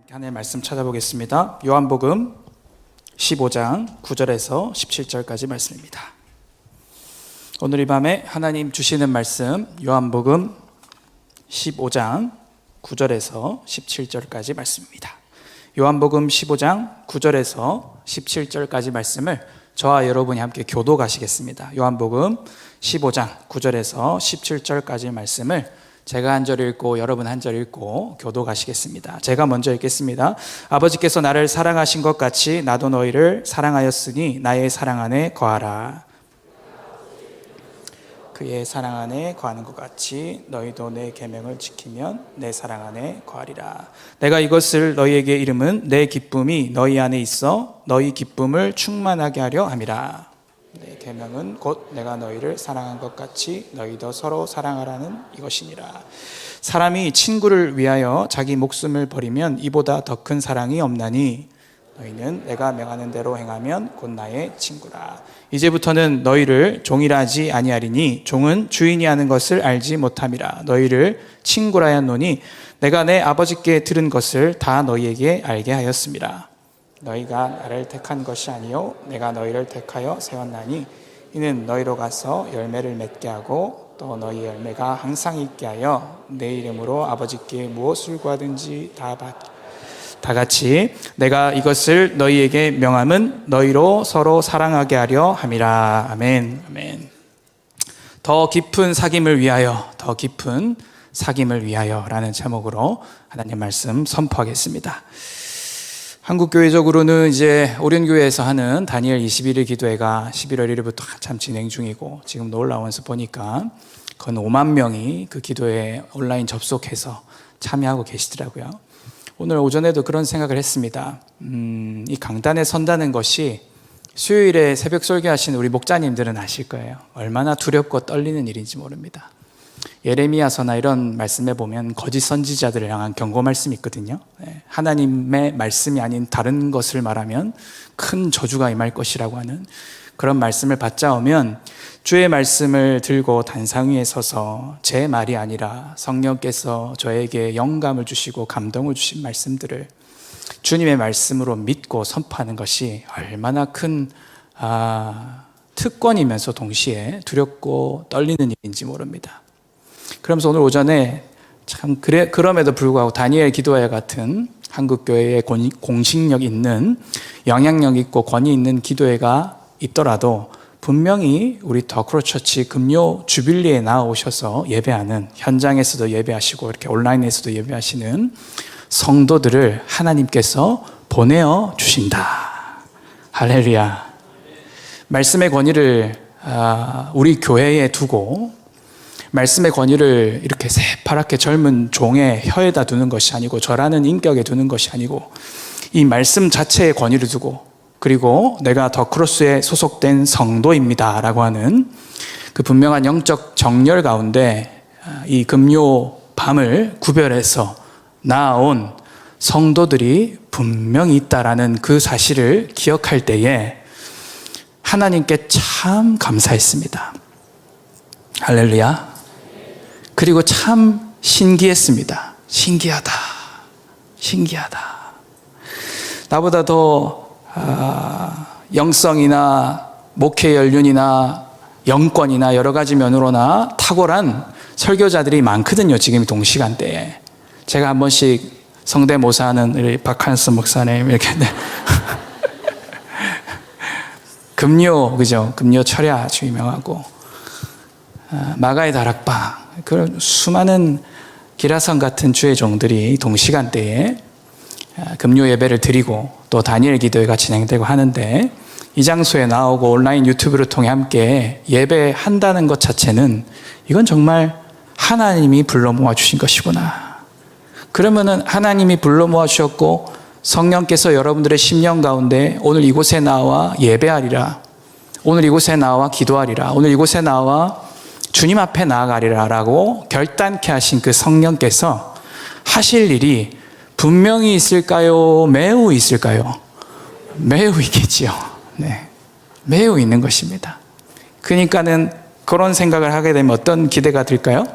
하나님의 말씀 찾아보겠습니다. 요한복음 15장 9절에서 17절까지 말씀입니다. 오늘 이 밤에 하나님 주시는 말씀 요한복음 15장 9절에서 17절까지 말씀입니다. 요한복음 15장 9절에서 17절까지 말씀을 저와 여러분이 함께 교독하시겠습니다. 요한복음 15장 9절에서 17절까지 말씀을 제가 한 절 읽고 여러분 한 절 읽고 교독하시겠습니다. 제가 먼저 읽겠습니다. 아버지께서 나를 사랑하신 것 같이 나도 너희를 사랑하였으니 나의 사랑 안에 거하라. 그의 사랑 안에 거하는 것 같이 너희도 내 계명을 지키면 내 사랑 안에 거하리라. 내가 이것을 너희에게 이름은 내 기쁨이 너희 안에 있어 너희 기쁨을 충만하게 하려 함이라. 내 계명은 곧 내가 너희를 사랑한 것 같이 너희도 서로 사랑하라는 이것이니라. 사람이 친구를 위하여 자기 목숨을 버리면 이보다 더 큰 사랑이 없나니 너희는 내가 명하는 대로 행하면 곧 나의 친구라. 이제부터는 너희를 종이라 하지 아니하리니 종은 주인이 하는 것을 알지 못함이라. 너희를 친구라 하노니 내가 내 아버지께 들은 것을 다 너희에게 알게 하였음이라. 너희가 나를 택한 것이 아니요 내가 너희를 택하여 세웠나니 이는 너희로 가서 열매를 맺게 하고 또 너희 열매가 항상 있게 하여 내 이름으로 아버지께 무엇을 구하든지 다 같이 내가 이것을 너희에게 명함은 너희로 서로 사랑하게 하려 함이라. 아멘. 아멘. 더 깊은 사귐을 위하여, 더 깊은 사귐을 위하여라는 제목으로 하나님 말씀 선포하겠습니다. 한국교회적으로는 이제 오륜교회에서 하는 다니엘 21일 기도회가 11월 1일부터 한참 진행 중이고 지금 놀라워서 보니까 건 5만 명이 그 기도회에 온라인 접속해서 참여하고 계시더라고요. 오늘 오전에도 그런 생각을 했습니다. 이 강단에 선다는 것이 수요일에 새벽 설교하시는 우리 목자님들은 아실 거예요. 얼마나 두렵고 떨리는 일인지 모릅니다. 예레미야서나 이런 말씀에 보면 거짓 선지자들을 향한 경고 말씀이 있거든요. 하나님의 말씀이 아닌 다른 것을 말하면 큰 저주가 임할 것이라고 하는 그런 말씀을 받자오면 주의 말씀을 들고 단상 위에 서서 제 말이 아니라 성령께서 저에게 영감을 주시고 감동을 주신 말씀들을 주님의 말씀으로 믿고 선포하는 것이 얼마나 큰 특권이면서 동시에 두렵고 떨리는 일인지 모릅니다. 그러면서 오늘 오전에 그럼에도 불구하고 다니엘 기도회 같은 한국교회의 공식력 있는 영향력 있고 권위 있는 기도회가 있더라도 분명히 우리 더크로처치 금요 주빌리에 나오셔서 예배하는 현장에서도 예배하시고 이렇게 온라인에서도 예배하시는 성도들을 하나님께서 보내어 주신다. 할렐루야. 말씀의 권위를 우리 교회에 두고 말씀의 권위를 이렇게 새파랗게 젊은 종의 혀에다 두는 것이 아니고 저라는 인격에 두는 것이 아니고 이 말씀 자체의 권위를 두고 그리고 내가 더 크로스에 소속된 성도입니다 라고 하는 그 분명한 영적 정렬 가운데 이 금요 밤을 구별해서 나아온 성도들이 분명히 있다라는 그 사실을 기억할 때에 하나님께 참 감사했습니다. 할렐루야. 그리고 참 신기했습니다. 신기하다. 나보다 더 영성이나 목회 연륜이나 영권이나 여러 가지 면으로나 탁월한 설교자들이 많거든요. 지금 동시간대에. 제가 한 번씩 성대모사하는 우리 박한스 목사님 이렇게 금요 그죠? 금요 철야 아주 유명하고 마가의 다락방 그런 수많은 기라성 같은 주의 종들이 동시간대에 금요 예배를 드리고 또 다니엘 기도회가 진행되고 하는데 이 장소에 나오고 온라인 유튜브를 통해 함께 예배한다는 것 자체는 이건 정말 하나님이 불러 모아주신 것이구나. 그러면은 하나님이 불러 모아주셨고 성령께서 여러분들의 심령 가운데 오늘 이곳에 나와 예배하리라. 오늘 이곳에 나와 기도하리라. 오늘 이곳에 나와 주님 앞에 나아가리라 라고 결단케 하신 그 성령께서 하실 일이 분명히 있을까요? 매우 있을까요? 매우 있겠지요. 네, 매우 있는 것입니다. 그러니까는 그런 생각을 하게 되면 어떤 기대가 들까요?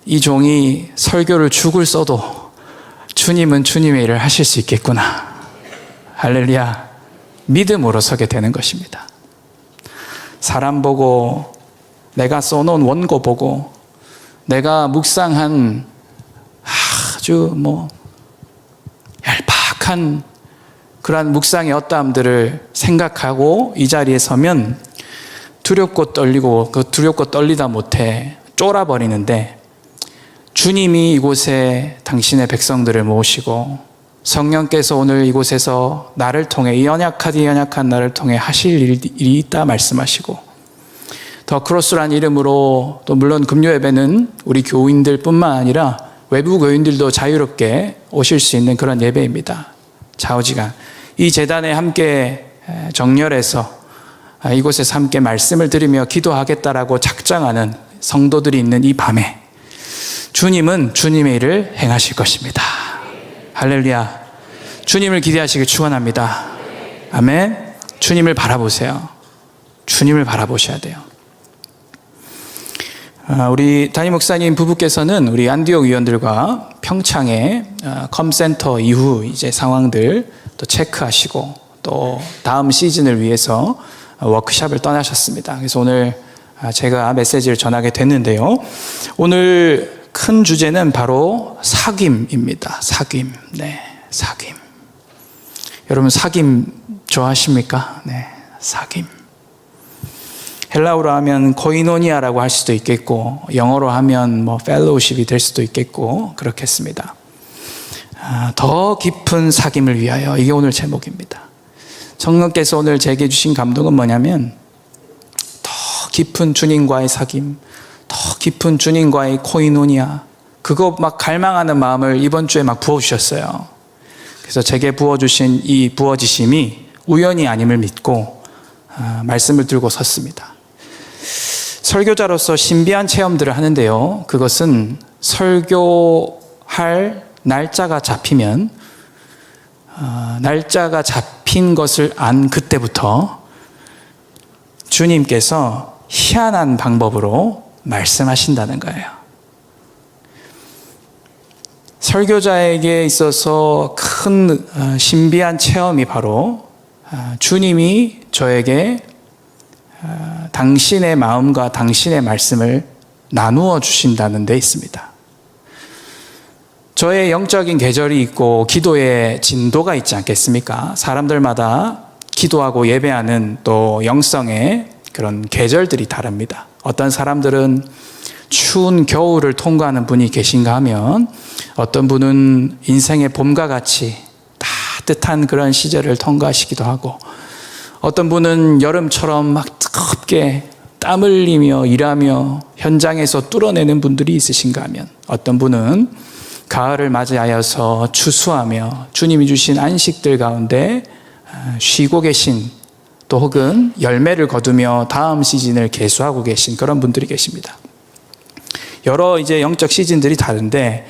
이 종이 설교를 죽을 써도 주님은 주님의 일을 하실 수 있겠구나. 할렐루야. 믿음으로 서게 되는 것입니다. 사람 보고, 내가 써놓은 원고 보고, 내가 묵상한 아주 얄팍한 그러한 묵상의 어떠함들을 생각하고 이 자리에 서면 두렵고 떨리고, 그 두렵고 떨리다 못해 쫄아버리는데, 주님이 이곳에 당신의 백성들을 모으시고 성령께서 오늘 이곳에서 나를 통해, 이 연약한 나를 통해 하실 일이 있다 말씀하시고, 더 크로스라는 이름으로, 또 물론 금요 예배는 우리 교인들 뿐만 아니라 외부 교인들도 자유롭게 오실 수 있는 그런 예배입니다. 좌우지간 이 제단에 함께 정렬해서 이곳에서 함께 말씀을 드리며 기도하겠다라고 작정하는 성도들이 있는 이 밤에 주님은 주님의 일을 행하실 것입니다. 할렐루야. 주님을 기대하시길 축원합니다. 아멘. 주님을 바라보세요. 주님을 바라보셔야 돼요. 우리 담임 목사님 부부께서는 우리 안디옥 위원들과 평창의 컴센터 이후 이제 상황들 또 체크하시고, 또 다음 시즌을 위해서 워크숍을 떠나셨습니다. 그래서 오늘 제가 메시지를 전하게 됐는데요. 오늘 큰 주제는 바로 사귐입니다. 사귐. 네, 사귐. 여러분 사귐 좋아하십니까? 네, 사귐. 헬라어로 하면 코이노니아라고 할 수도 있겠고, 영어로 하면 펠로우십이 될 수도 있겠고, 그렇겠습니다. 더 깊은 사귐을 위하여, 이게 오늘 제목입니다. 성령께서 오늘 제게 주신 감동은 뭐냐면, 더 깊은 주님과의 사귐, 더 깊은 주님과의 코이노니아, 그거 막 갈망하는 마음을 이번 주에 막 부어주셨어요. 그래서 제게 부어주신 이 부어지심이 우연이 아님을 믿고 말씀을 들고 섰습니다. 설교자로서 신비한 체험들을 하는데요, 그것은 설교할 날짜가 잡히면, 날짜가 잡힌 것을 안 그때부터 주님께서 희한한 방법으로 말씀하신다는 거예요. 설교자에게 있어서 큰 신비한 체험이 바로 주님이 저에게 당신의 마음과 당신의 말씀을 나누어 주신다는 데 있습니다. 저의 영적인 계절이 있고 기도의 진도가 있지 않겠습니까? 사람들마다 기도하고 예배하는 또 영성의 그런 계절들이 다릅니다. 어떤 사람들은 추운 겨울을 통과하는 분이 계신가 하면, 어떤 분은 인생의 봄과 같이 따뜻한 그런 시절을 통과하시기도 하고, 어떤 분은 여름처럼 막 뜨겁게 땀 흘리며 일하며 현장에서 뚫어내는 분들이 있으신가 하면, 어떤 분은 가을을 맞이하여서 추수하며 주님이 주신 안식들 가운데 쉬고 계신, 또 혹은 열매를 거두며 다음 시즌을 계수하고 계신 그런 분들이 계십니다. 여러 이제 영적 시즌들이 다른데,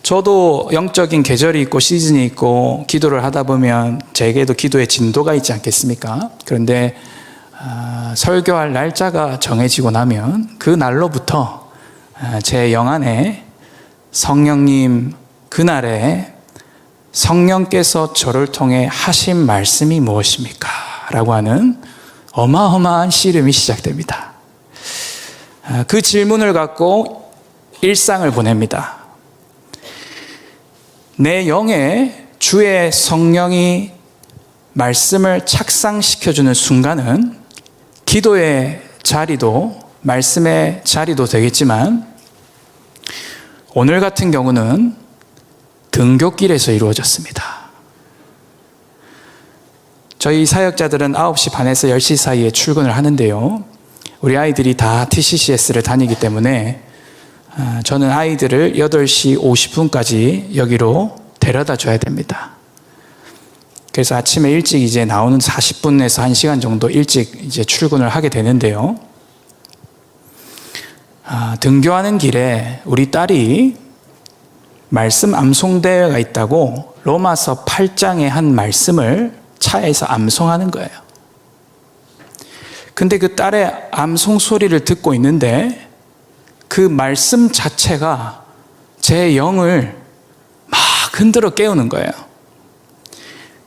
저도 영적인 계절이 있고 시즌이 있고 기도를 하다 보면 제게도 기도의 진도가 있지 않겠습니까? 그런데 설교할 날짜가 정해지고 나면 그 날로부터 제 영 안에 성령님, 그날에 성령께서 저를 통해 하신 말씀이 무엇입니까? 라고 하는 어마어마한 씨름이 시작됩니다. 그 질문을 갖고 일상을 보냅니다. 내 영에 주의 성령이 말씀을 착상시켜주는 순간은 기도의 자리도 말씀의 자리도 되겠지만, 오늘 같은 경우는 등굣길에서 이루어졌습니다. 저희 사역자들은 9시 반에서 10시 사이에 출근을 하는데요, 우리 아이들이 다 TCCS를 다니기 때문에 저는 아이들을 8시 50분까지 여기로 데려다 줘야 됩니다. 그래서 아침에 일찍 이제 나오는 40분에서 1시간 정도 일찍 이제 출근을 하게 되는데요, 등교하는 길에 우리 딸이 말씀 암송대회가 있다고 로마서 8장의 한 말씀을 차에서 암송하는 거예요. 근데 그 딸의 암송 소리를 듣고 있는데 그 말씀 자체가 제 영을 막 흔들어 깨우는 거예요.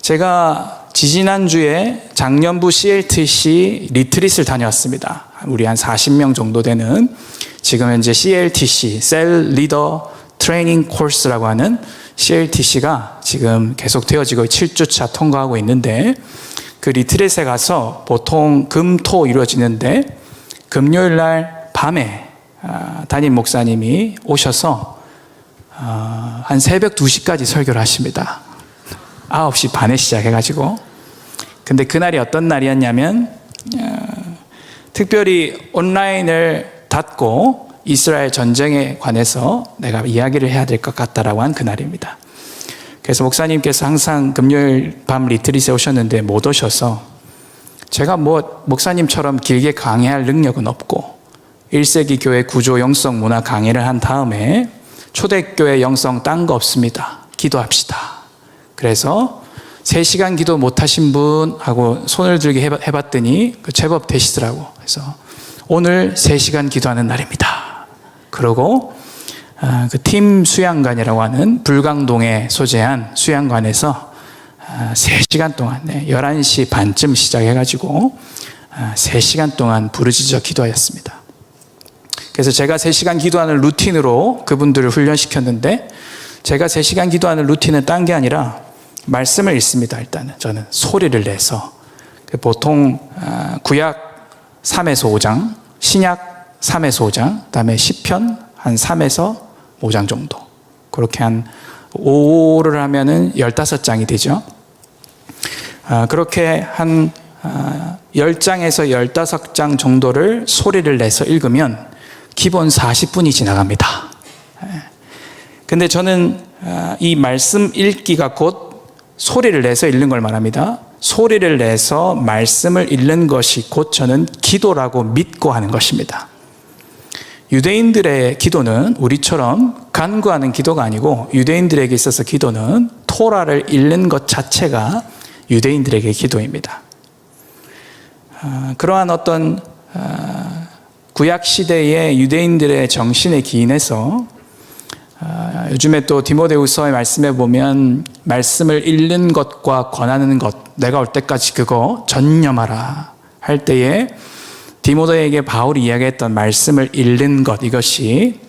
제가 지지난주에 작년부 CLTC 리트릿을 다녀왔습니다. 우리 한 40명 정도 되는 지금 현재 CLTC, 셀 리더 트레이닝 코스라고 하는 CLTC가 지금 계속 되어지고 7주차 통과하고 있는데, 그 리트릿에 가서 보통 금, 토 이루어지는데 금요일 날 밤에 담임 목사님이 오셔서 한 새벽 2시까지 설교를 하십니다. 9시 반에 시작해가지고. 근데 그날이 어떤 날이었냐면 특별히 온라인을 닫고 이스라엘 전쟁에 관해서 내가 이야기를 해야 될 것 같다라고 한 그날입니다. 그래서 목사님께서 항상 금요일 밤 리트릿에 오셨는데 못 오셔서, 제가 목사님처럼 길게 강의할 능력은 없고 1세기 교회 구조 영성 문화 강의를 한 다음에 초대교회 영성 딴 거 없습니다. 기도합시다. 그래서 3시간 기도 못하신 분 하고 손을 들게 해봤더니 제법 되시더라고. 그래서 오늘 3시간 기도하는 날입니다. 그러고 그 팀 수양관이라고 하는 불광동에 소재한 수양관에서 3시간 동안 11시 반쯤 시작해가지고 3시간 동안 부르짖어 기도하였습니다. 그래서 제가 3시간 기도하는 루틴으로 그분들을 훈련시켰는데, 제가 3시간 기도하는 루틴은 딴 게 아니라 말씀을 읽습니다. 일단은 저는 소리를 내서 보통 구약 3에서 5장, 신약 3에서 5장, 그다음에 시편 한 3에서 5장 정도, 그렇게 한 5를 하면은 15장이 되죠. 그렇게 한 10장에서 15장 정도를 소리를 내서 읽으면 기본 40분이 지나갑니다. 근데 저는 이 말씀 읽기가 곧 소리를 내서 읽는 걸 말합니다. 소리를 내서 말씀을 읽는 것이 곧 저는 기도라고 믿고 하는 것입니다. 유대인들의 기도는 우리처럼 간구하는 기도가 아니고, 유대인들에게 있어서 기도는 토라를 읽는 것 자체가 유대인들에게 기도입니다. 그러한 어떤 구약 시대의 유대인들의 정신에 기인해서 요즘에 또 디모데후서의 말씀에 보면 말씀을 읽는 것과 권하는 것, 내가 올 때까지 그거 전념하라 할 때에 디모데에게 바울이 이야기했던 말씀을 읽는 것, 이것이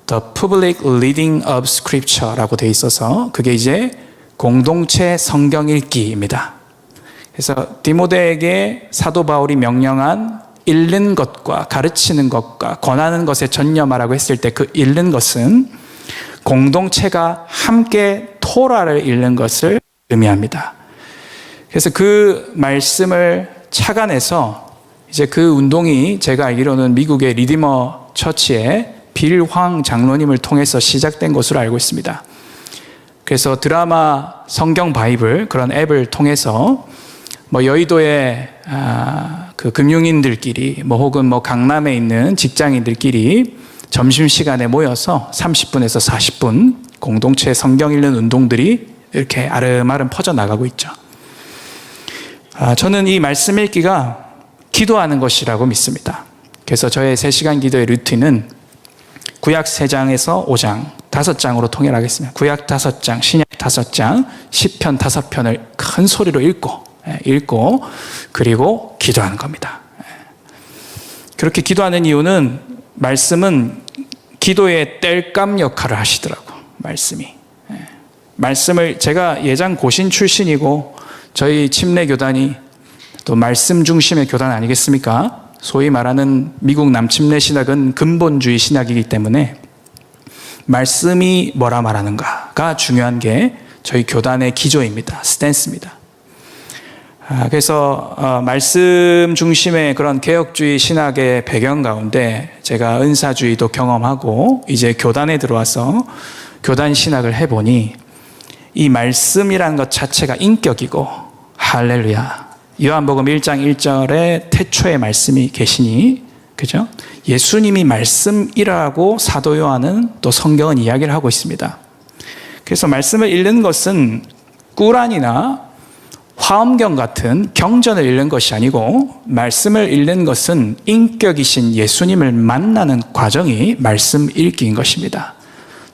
The Public Reading of Scripture라고 되어 있어서 그게 이제 공동체 성경 읽기입니다. 그래서 디모데에게 사도 바울이 명령한 읽는 것과 가르치는 것과 권하는 것에 전념하라고 했을 때, 그 읽는 것은 공동체가 함께 토라를 읽는 것을 의미합니다. 그래서 그 말씀을 착안해서 이제 그 운동이 제가 알기로는 미국의 리디머 처치의 빌 황 장로님을 통해서 시작된 것으로 알고 있습니다. 그래서 드라마 성경 바이블 그런 앱을 통해서 여의도의 그 금융인들끼리 혹은 강남에 있는 직장인들끼리 점심시간에 모여서 30분에서 40분 공동체 성경 읽는 운동들이 이렇게 아름아름 퍼져나가고 있죠. 저는 이 말씀 읽기가 기도하는 것이라고 믿습니다. 그래서 저의 3시간 기도의 루틴은 구약 3장에서 5장 5장으로 통일하겠습니다. 구약 5장, 신약 5장, 시편 5편을 큰 소리로 읽고 그리고 기도하는 겁니다. 그렇게 기도하는 이유는 말씀은 기도의 땔감 역할을 하시더라고. 말씀을 제가 예장 고신 출신이고 저희 침례 교단이 또 말씀 중심의 교단 아니겠습니까? 소위 말하는 미국 남침례 신학은 근본주의 신학이기 때문에 말씀이 뭐라 말하는가가 중요한 게 저희 교단의 기조입니다. 스탠스입니다. 그래서 말씀 중심의 그런 개혁주의 신학의 배경 가운데 제가 은사주의도 경험하고 이제 교단에 들어와서 교단 신학을 해보니 이 말씀이라는 것 자체가 인격이고, 할렐루야, 요한복음 1장 1절에 태초에 말씀이 계시니, 그죠? 예수님이 말씀이라고 사도 요한은 또 성경은 이야기를 하고 있습니다. 그래서 말씀을 읽는 것은 꾸란이나 화엄경 같은 경전을 읽는 것이 아니고, 말씀을 읽는 것은 인격이신 예수님을 만나는 과정이 말씀 읽기인 것입니다.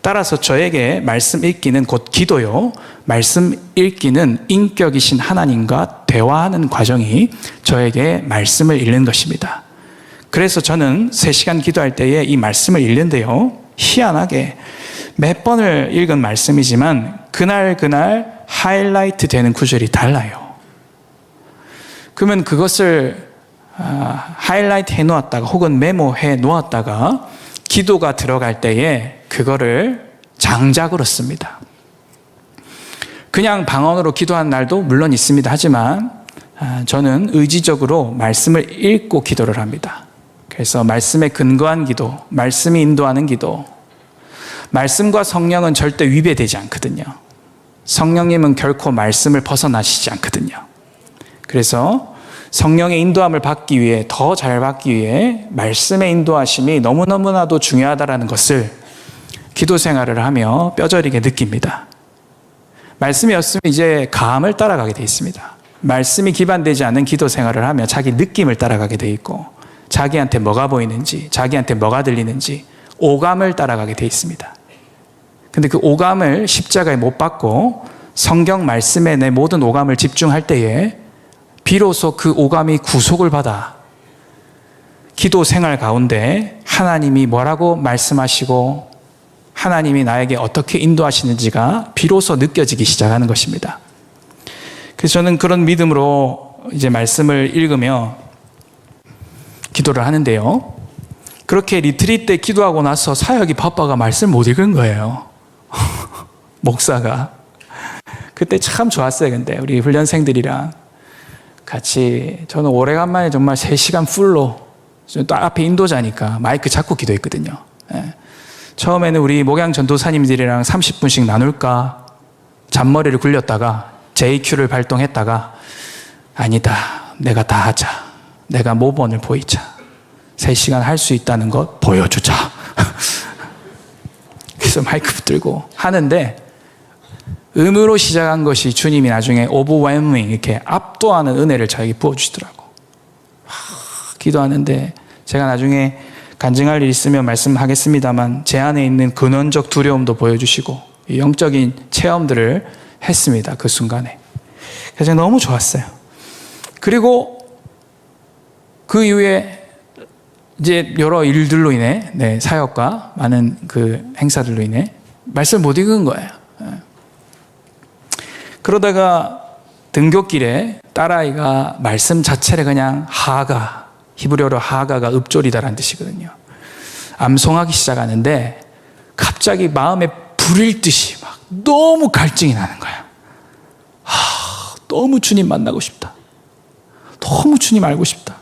따라서 저에게 말씀 읽기는 곧 기도요, 말씀 읽기는 인격이신 하나님과 대화하는 과정이 저에게 말씀을 읽는 것입니다. 그래서 저는 3시간 기도할 때에 이 말씀을 읽는데요, 희한하게 몇 번을 읽은 말씀이지만 그날 하이라이트 되는 구절이 달라요. 그러면 그것을 하이라이트 해 놓았다가 혹은 메모해 놓았다가 기도가 들어갈 때에 그거를 장작으로 씁니다. 그냥 방언으로 기도하는 날도 물론 있습니다. 하지만 저는 의지적으로 말씀을 읽고 기도를 합니다. 그래서 말씀에 근거한 기도, 말씀이 인도하는 기도, 말씀과 성령은 절대 위배되지 않거든요. 성령님은 결코 말씀을 벗어나시지 않거든요. 그래서 성령의 인도함을 받기 위해, 더 잘 받기 위해 말씀의 인도하심이 너무너무나도 중요하다는 것을 기도 생활을 하며 뼈저리게 느낍니다. 말씀이 없으면 이제 감을 따라가게 돼 있습니다. 말씀이 기반되지 않는 기도 생활을 하며 자기 느낌을 따라가게 돼 있고, 자기한테 뭐가 보이는지, 자기한테 뭐가 들리는지 오감을 따라가게 돼 있습니다. 근데 그 오감을 십자가에 못 박고 성경 말씀에 내 모든 오감을 집중할 때에 비로소 그 오감이 구속을 받아 기도 생활 가운데 하나님이 뭐라고 말씀하시고 하나님이 나에게 어떻게 인도하시는지가 비로소 느껴지기 시작하는 것입니다. 그래서 저는 그런 믿음으로 이제 말씀을 읽으며 기도를 하는데요, 그렇게 리트리트 때 기도하고 나서 사역이 바빠가 말씀 못 읽은 거예요. 목사가. 그때 참 좋았어요. 근데 우리 훈련생들이랑 같이, 저는 오래간만에 정말 3시간 풀로, 또 앞에 인도자니까 마이크 잡고 기도했거든요. 처음에는 우리 목양 전도사님들이랑 30분씩 나눌까 잔머리를 굴렸다가 JQ를 발동했다가, 아니다, 내가 다 하자, 내가 모범을 보이자, 3시간 할 수 있다는 것 보여주자. 그래서 마이크 붙들고 하는데, 음으로 시작한 것이 주님이 나중에 overwhelming, 이렇게 압도하는 은혜를 저에게 부어주시더라고. 기도하는데 제가 나중에 간증할 일 있으면 말씀하겠습니다만, 제 안에 있는 근원적 두려움도 보여주시고 영적인 체험들을 했습니다. 그 순간에. 그래서 너무 좋았어요. 그리고 그 이후에 이제 여러 일들로 인해, 사역과 많은 그 행사들로 인해 말씀을 못 읽은 거예요. 그러다가 등굣길에 딸아이가 말씀 자체를 그냥 하가, 히브리어로 하가가 읍조리다라는 뜻이거든요. 암송하기 시작하는데 갑자기 마음에 불일 듯이 막 너무 갈증이 나는 거야. 너무 주님 만나고 싶다. 너무 주님 알고 싶다.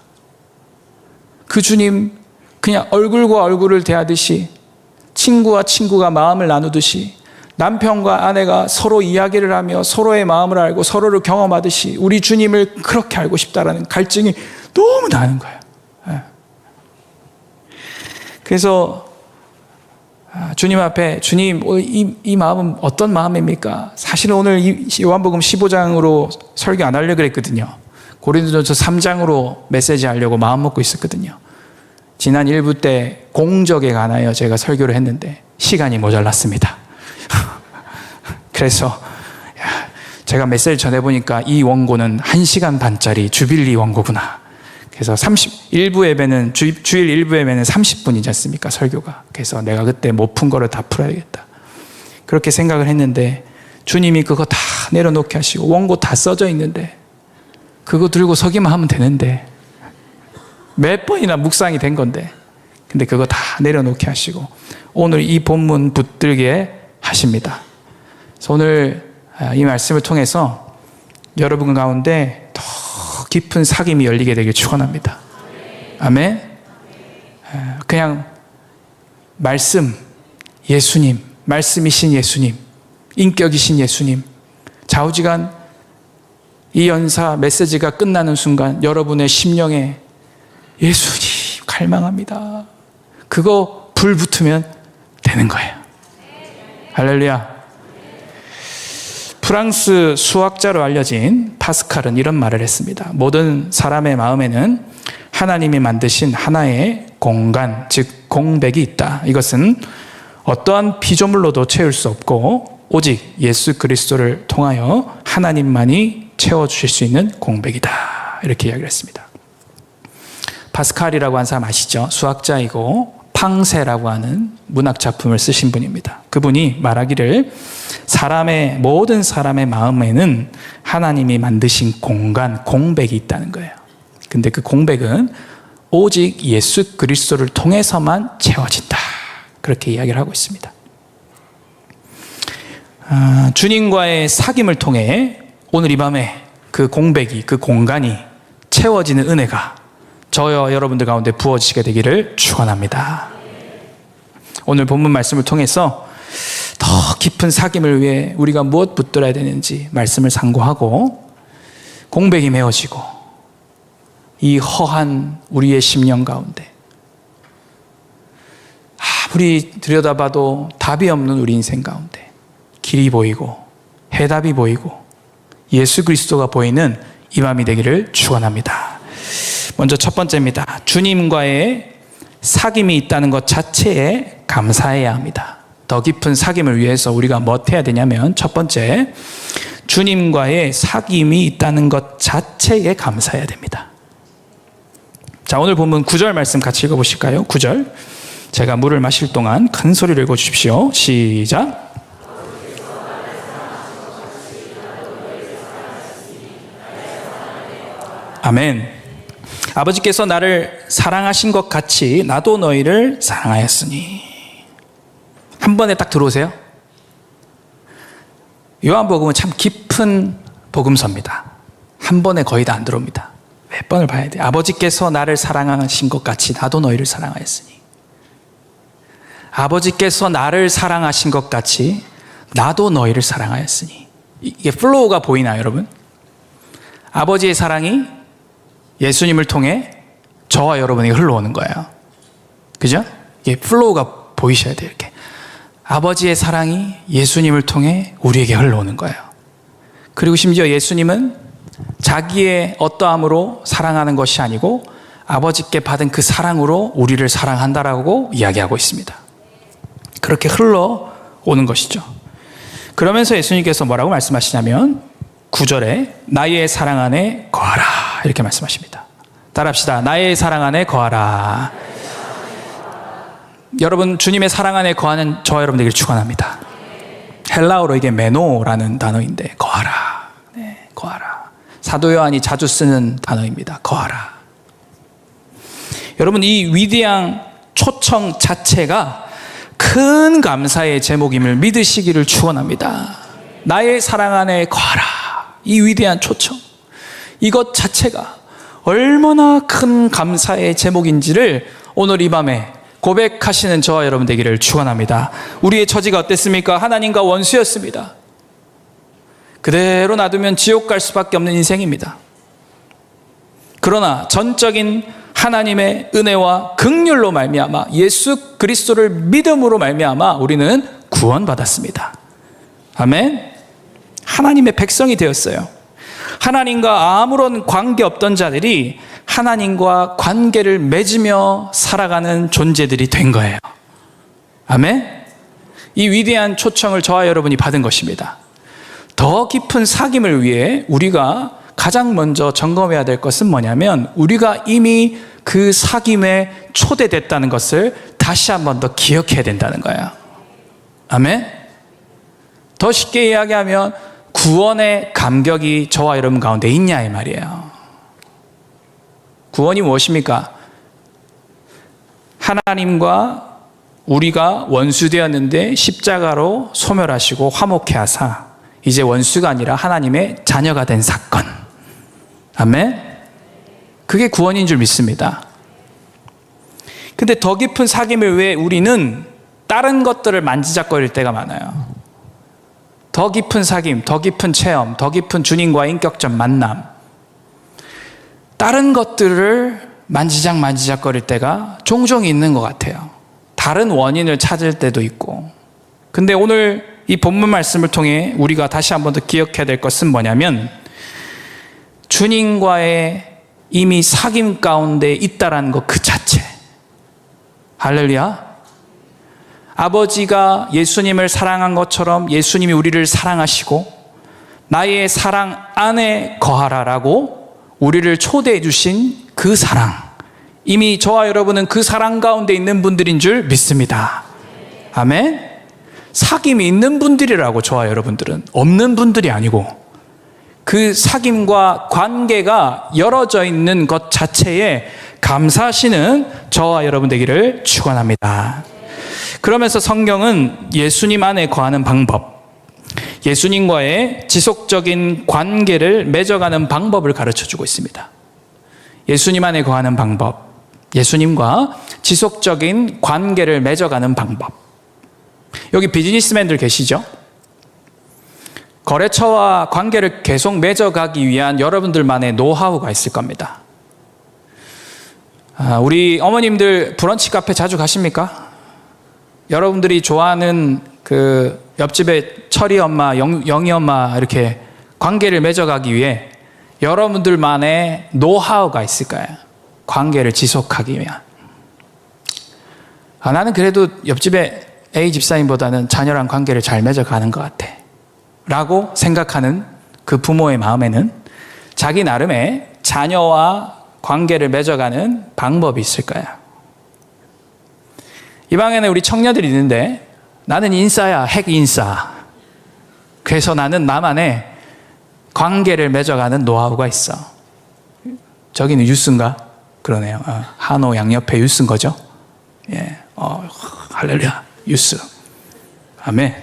그 주님 그냥 얼굴과 얼굴을 대하듯이, 친구와 친구가 마음을 나누듯이, 남편과 아내가 서로 이야기를 하며 서로의 마음을 알고 서로를 경험하듯이 우리 주님을 그렇게 알고 싶다라는 갈증이 너무 나는 거예요. 그래서 주님 앞에, 주님, 이 마음은 어떤 마음입니까? 사실은 오늘 요한복음 15장으로 설교 안 하려고 그랬거든요. 고린도전서 3장으로 메시지 하려고 마음 먹고 있었거든요. 지난 1부 때 공적에 관하여 제가 설교를 했는데 시간이 모자랐습니다. 그래서 제가 메시지 전해보니까 이 원고는 1시간 반짜리 주빌리 원고구나. 그래서 1부 예배는, 주일 1부 예배는 30분이지 않습니까, 설교가. 그래서 내가 그때 못 푼 거를 다 풀어야겠다, 그렇게 생각을 했는데, 주님이 그거 다 내려놓게 하시고 원고 다 써져 있는데 그거 들고 서기만 하면 되는데, 몇 번이나 묵상이 된 건데, 근데 그거 다 내려놓게 하시고 오늘 이 본문 붙들게 하십니다. 그래서 오늘 이 말씀을 통해서 여러분 가운데 더 깊은 사귐이 열리게 되길 축원합니다. 아멘. 그냥 말씀, 예수님, 말씀이신 예수님, 인격이신 예수님, 좌우지간 이 연사 메시지가 끝나는 순간 여러분의 심령에 예수님 갈망합니다, 그거 불 붙으면 되는 거예요. 할렐루야. 프랑스 수학자로 알려진 파스칼은 이런 말을 했습니다. 모든 사람의 마음에는 하나님이 만드신 하나의 공간, 즉 공백이 있다. 이것은 어떠한 피조물로도 채울 수 없고 오직 예수 그리스도를 통하여 하나님만이 채워주실 수 있는 공백이다. 이렇게 이야기를 했습니다. 파스칼이라고 하는 사람 아시죠? 수학자이고 팡세라고 하는 문학 작품을 쓰신 분입니다. 그분이 말하기를 모든 사람의 마음에는 하나님이 만드신 공간, 공백이 있다는 거예요. 근데 그 공백은 오직 예수 그리스도를 통해서만 채워진다. 그렇게 이야기를 하고 있습니다. 주님과의 사귐을 통해 오늘 이 밤에 그 공백이, 그 공간이 채워지는 은혜가 저와 여러분들 가운데 부어지게 되기를 축원합니다. 오늘 본문 말씀을 통해서 더 깊은 사귐을 위해 우리가 무엇 붙들어야 되는지 말씀을 상고하고 공백이 메워지고 이 허한 우리의 심령 가운데 아무리 들여다봐도 답이 없는 우리 인생 가운데 길이 보이고 해답이 보이고 예수 그리스도가 보이는 이 밤이 되기를 축원합니다. 먼저 첫 번째입니다. 주님과의 사귐이 있다는 것 자체에 감사해야 합니다. 더 깊은 사귐을 위해서 우리가 뭐 해야 되냐면 첫 번째, 주님과의 사귐이 있다는 것 자체에 감사해야 됩니다. 자, 오늘 본문 9절 말씀 같이 읽어보실까요? 9절. 제가 물을 마실 동안 큰 소리를 읽어주십시오. 시작. 아멘. 아버지께서 나를 사랑하신 것 같이 나도 너희를 사랑하였으니. 한 번에 딱 들어오세요. 요한복음은 참 깊은 복음서입니다. 한 번에 거의 다 안 들어옵니다. 몇 번을 봐야 돼요. 아버지께서 나를 사랑하신 것 같이 나도 너희를 사랑하였으니. 아버지께서 나를 사랑하신 것 같이 나도 너희를 사랑하였으니. 이게 플로우가 보이나요, 여러분? 아버지의 사랑이 예수님을 통해 저와 여러분에게 흘러오는 거예요. 그죠? 이게 플로우가 보이셔야 돼요. 이렇게 아버지의 사랑이 예수님을 통해 우리에게 흘러오는 거예요. 그리고 심지어 예수님은 자기의 어떠함으로 사랑하는 것이 아니고 아버지께 받은 그 사랑으로 우리를 사랑한다라고 이야기하고 있습니다. 그렇게 흘러오는 것이죠. 그러면서 예수님께서 뭐라고 말씀하시냐면 9절에 나의 사랑 안에 거하라 이렇게 말씀하십니다. 따라합시다. 나의 사랑 안에 거하라. 여러분, 주님의 사랑 안에 거하는 저와 여러분 되기를 축원합니다. 헬라어로 이게 메노라는 단어인데 거하라. 네, 거하라. 사도 요한이 자주 쓰는 단어입니다. 거하라. 여러분, 이 위대한 초청 자체가 큰 감사의 제목임을 믿으시기를 축원합니다. 나의 사랑 안에 거하라. 이 위대한 초청, 이것 자체가 얼마나 큰 감사의 제목인지를 오늘 이 밤에 고백하시는 저와 여러분 되기를 축원합니다. 우리의 처지가 어땠습니까? 하나님과 원수였습니다. 그대로 놔두면 지옥 갈 수밖에 없는 인생입니다. 그러나 전적인 하나님의 은혜와 긍휼로 말미암아 예수 그리스도를 믿음으로 말미암아 우리는 구원받았습니다. 아멘. 하나님의 백성이 되었어요. 하나님과 아무런 관계 없던 자들이 하나님과 관계를 맺으며 살아가는 존재들이 된 거예요. 아멘. 이 위대한 초청을 저와 여러분이 받은 것입니다. 더 깊은 사귐을 위해 우리가 가장 먼저 점검해야 될 것은 뭐냐면 우리가 이미 그 사귐에 초대됐다는 것을 다시 한 번 더 기억해야 된다는 거예요. 아멘. 더 쉽게 이야기하면 구원의 감격이 저와 여러분 가운데 있냐 이 말이에요. 구원이 무엇입니까? 하나님과 우리가 원수되었는데 십자가로 소멸하시고 화목케 하사 이제 원수가 아니라 하나님의 자녀가 된 사건. 아멘. 그게 구원인 줄 믿습니다. 근데 더 깊은 사귐을 위해 우리는 다른 것들을 만지작거릴 때가 많아요. 더 깊은 사귐, 더 깊은 체험, 더 깊은 주님과의 인격적 만남, 다른 것들을 만지작거릴 때가 종종 있는 것 같아요. 다른 원인을 찾을 때도 있고. 근데 오늘 이 본문 말씀을 통해 우리가 다시 한 번 더 기억해야 될 것은 뭐냐면 주님과의 이미 사귐 가운데 있다라는 것 그 자체. 할렐루야. 아버지가 예수님을 사랑한 것처럼 예수님이 우리를 사랑하시고 나의 사랑 안에 거하라라고 우리를 초대해 주신 그 사랑, 이미 저와 여러분은 그 사랑 가운데 있는 분들인 줄 믿습니다. 아멘. 사귐이 있는 분들이라고, 저와 여러분들은 없는 분들이 아니고 그 사귐과 관계가 열어져 있는 것 자체에 감사하시는 저와 여러분 되기를 축원합니다. 그러면서 성경은 예수님 안에 거하는 방법, 예수님과의 지속적인 관계를 맺어가는 방법을 가르쳐주고 있습니다. 예수님 안에 거하는 방법, 예수님과 지속적인 관계를 맺어가는 방법. 여기 비즈니스맨들 계시죠? 거래처와 관계를 계속 맺어가기 위한 여러분들만의 노하우가 있을 겁니다. 우리 어머님들 브런치 카페 자주 가십니까? 여러분들이 좋아하는 그 옆집에 철이 엄마, 영희 엄마 이렇게 관계를 맺어가기 위해 여러분들만의 노하우가 있을까요? 관계를 지속하기 위한. 나는 그래도 옆집에 A 집사님보다는 자녀랑 관계를 잘 맺어가는 것 같아 라고 생각하는 그 부모의 마음에는 자기 나름의 자녀와 관계를 맺어가는 방법이 있을까요? 이 방에는 우리 청년들이 있는데 나는 인싸야, 핵 인싸. 그래서 나는 나만의 관계를 맺어가는 노하우가 있어. 저기는 유스인가? 그러네요. 한우 양옆에 유스인 거죠? 예. 할렐루야. 유스. 아멘.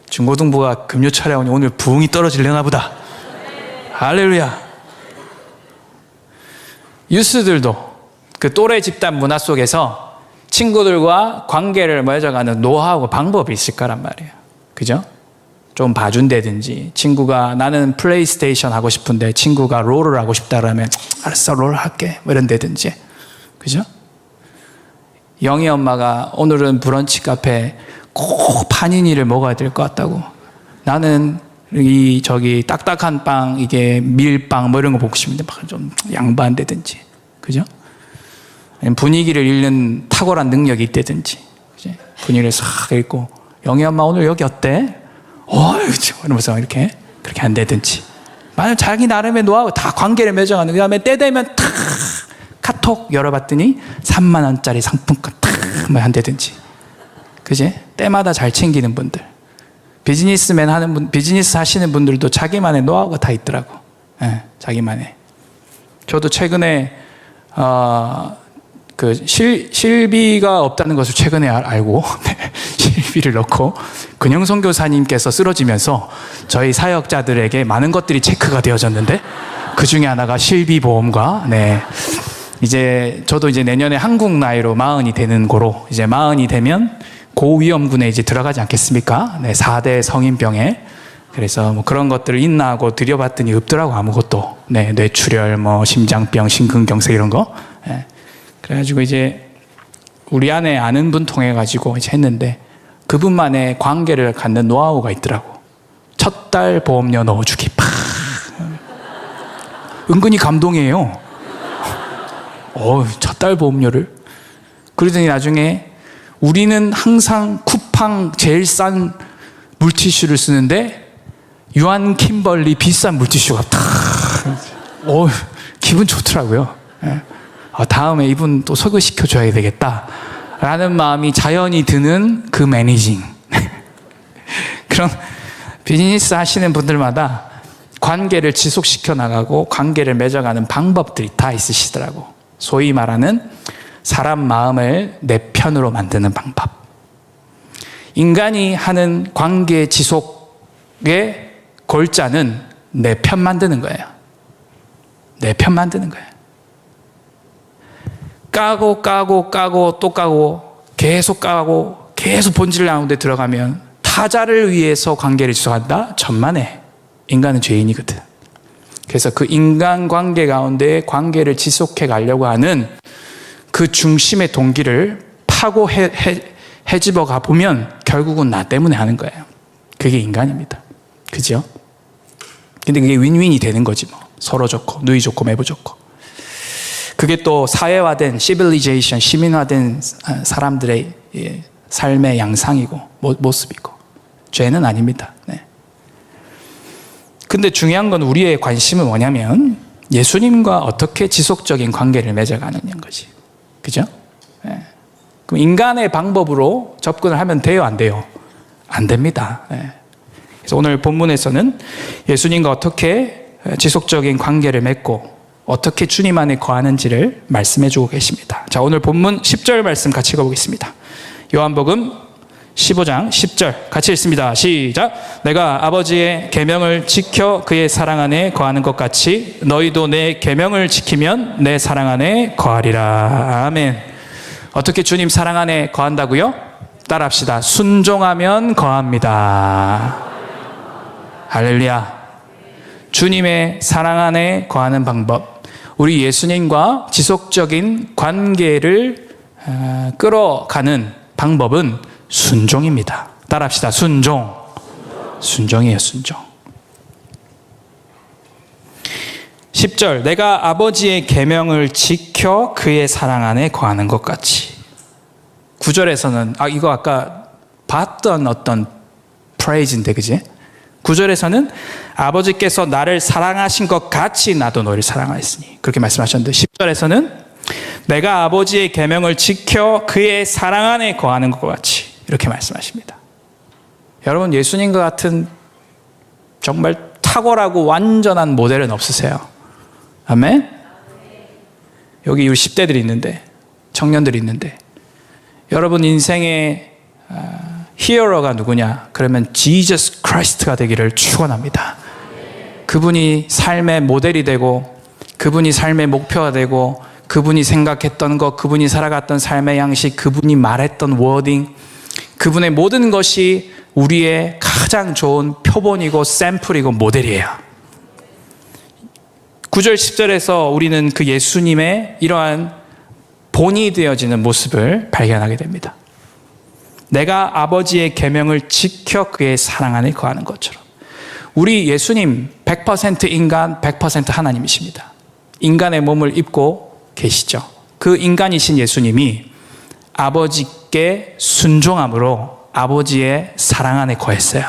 중고등부가 금요철에 오니 오늘 부흥이 떨어지려나 보다. 할렐루야. 유스들도 그 또래 집단 문화 속에서 친구들과 관계를 맺어가는 노하우가 방법이 있을 거란 말이에요. 그죠? 좀 봐준다든지, 친구가 나는 플레이스테이션 하고 싶은데 친구가 롤을 하고 싶다 그러면 알았어, 롤 할게 뭐 이런다든지. 그죠? 영희 엄마가 오늘은 브런치 카페 꼭 파니니를 먹어야 될 것 같다고, 나는 저기 딱딱한 빵, 이게 밀빵 뭐 이런 거 먹고 싶은데 막 좀 양보한다든지. 그죠? 분위기를 읽는 탁월한 능력이 있다든지. 그치? 분위기를 싹 읽고, 영희 엄마 오늘 여기 어때? 이러면서 이렇게 그렇게 한다든지. 만약 자기 나름의 노하우 다 관계를 맺어가는, 그 다음에 때 되면 탁 카톡 열어봤더니 3만 원짜리 상품권 탁 뭐 한다든지. 그지? 때마다 잘 챙기는 분들, 비즈니스맨 하는 분, 비즈니스 하시는 분들도 자기만의 노하우가 다 있더라고. 예, 자기만의. 저도 최근에 그 실비가 없다는 것을 최근에 알고 실비를 넣고 근영 선교사님께서 쓰러지면서 저희 사역자들에게 많은 것들이 체크가 되어졌는데 그 중에 하나가 실비 보험과, 저도 이제 내년에 한국 나이로 40이 되는 거로, 이제 40이 되면 고위험군에 이제 들어가지 않겠습니까? 4대 성인병에. 그래서 뭐 그런 것들을 있나 하고 들여봤더니 없더라고, 아무것도. 뇌출혈, 뭐 심장병, 심근경색 이런 거. 그래가지고 이제 우리 안에 아는 분 통해가지고 이제 했는데 그분만의 관계를 갖는 노하우가 있더라고. 첫 달 보험료 넣어주기. 은근히 감동이에요. 첫 달 보험료를. 그러더니 나중에 우리는 항상 쿠팡 제일 싼 물티슈를 쓰는데 유한 킴벌리 비싼 물티슈가 탁. 기분 좋더라고요. 다음에 이분 또 소개시켜줘야 되겠다 라는 마음이 자연히 드는 그 매니징. 그런 비즈니스 하시는 분들마다 관계를 지속시켜 나가고 관계를 맺어가는 방법들이 다 있으시더라고. 소위 말하는 사람 마음을 내 편으로 만드는 방법. 인간이 하는 관계 지속의 골자는 내 편 만드는 거예요. 내 편 만드는 거예요. 까고 또 까고 계속 까고 계속 본질 나오는 데 들어가면 타자를 위해서 관계를 지속한다? 천만에. 인간은 죄인이거든. 그래서 그 인간관계 가운데 관계를 지속해 가려고 하는 그 중심의 동기를 파고 헤집어 가보면 결국은 나 때문에 하는 거예요. 그게 인간입니다. 그죠? 근데 그게 윈윈이 되는 거지 뭐. 서로 좋고 누이 좋고 매부 좋고. 그게 또 사회화된 시빌리제이션, 시민화된 사람들의 삶의 양상이고 모습이고 죄는 아닙니다. 네. 근데 중요한 건 우리의 관심은 뭐냐면 예수님과 어떻게 지속적인 관계를 맺어가느냐는 거지. 그죠? 네. 그럼 인간의 방법으로 접근을 하면 돼요, 안 돼요? 안 됩니다. 네. 그래서 오늘 본문에서는 예수님과 어떻게 지속적인 관계를 맺고 어떻게 주님 안에 거하는지를 말씀해 주고 계십니다. 자, 오늘 본문 10절 말씀 같이 읽어보겠습니다. 요한복음 15장 10절 같이 읽습니다. 시작. 내가 아버지의 계명을 지켜 그의 사랑 안에 거하는 것 같이 너희도 내 계명을 지키면 내 사랑 안에 거하리라. 아멘. 어떻게 주님 사랑 안에 거한다고요? 따라합시다. 순종하면 거합니다. 할렐루야. 주님의 사랑 안에 거하는 방법, 우리 예수님과 지속적인 관계를 끌어가는 방법은 순종입니다. 따라합시다. 순종. 순종이에요, 순종. 10절, 내가 아버지의 계명을 지켜 그의 사랑 안에 거하는 것 같이. 9절에서는 이거 아까 봤던 어떤 프레이즈인데, 그지? 9절에서는 아버지께서 나를 사랑하신 것 같이 나도 너를 사랑하였으니 그렇게 말씀하셨는데, 10절에서는 내가 아버지의 계명을 지켜 그의 사랑 안에 거하는 것 같이 이렇게 말씀하십니다. 여러분, 예수님과 같은 정말 탁월하고 완전한 모델은 없으세요. 아멘? 여기 우리 10대들이 있는데, 청년들이 있는데, 여러분 인생의 히어로가 누구냐? 그러면 지저스 크라이스트가 되기를 축원합니다. 그분이 삶의 모델이 되고, 그분이 삶의 목표가 되고, 그분이 생각했던 것, 그분이 살아갔던 삶의 양식, 그분이 말했던 워딩, 그분의 모든 것이 우리의 가장 좋은 표본이고 샘플이고 모델이에요. 9절 10절에서 우리는 그 예수님의 이러한 본이 되어지는 모습을 발견하게 됩니다. 내가 아버지의 계명을 지켜 그의 사랑 안에 거하는 것처럼. 우리 예수님 100% 인간, 100% 하나님이십니다. 인간의 몸을 입고 계시죠. 그 인간이신 예수님이 아버지께 순종함으로 아버지의 사랑 안에 거했어요.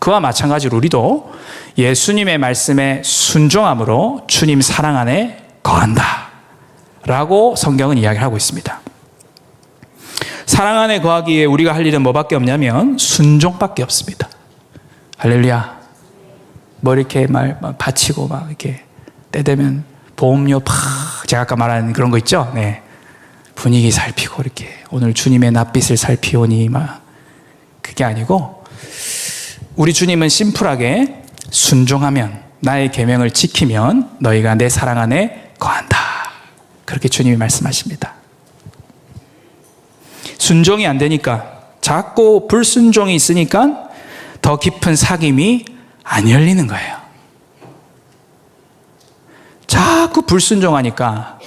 그와 마찬가지로 우리도 예수님의 말씀에 순종함으로 주님 사랑 안에 거한다 라고 성경은 이야기를 하고 있습니다. 사랑 안에 거하기에 우리가 할 일은 뭐밖에 없냐면 순종밖에 없습니다. 할렐루야. 뭐 이렇게 바치고 막 이렇게 때 되면 보험료 제가 아까 말한 그런 거 있죠? 네. 분위기 살피고 이렇게 오늘 주님의 낯빛을 살피오니 막 그게 아니고, 우리 주님은 심플하게 순종하면, 나의 계명을 지키면 너희가 내 사랑 안에 거한다. 그렇게 주님이 말씀하십니다. 순종이 안 되니까, 자꾸 불순종이 있으니까 더 깊은 사귐이 안 열리는 거예요. 자꾸 불순종하니까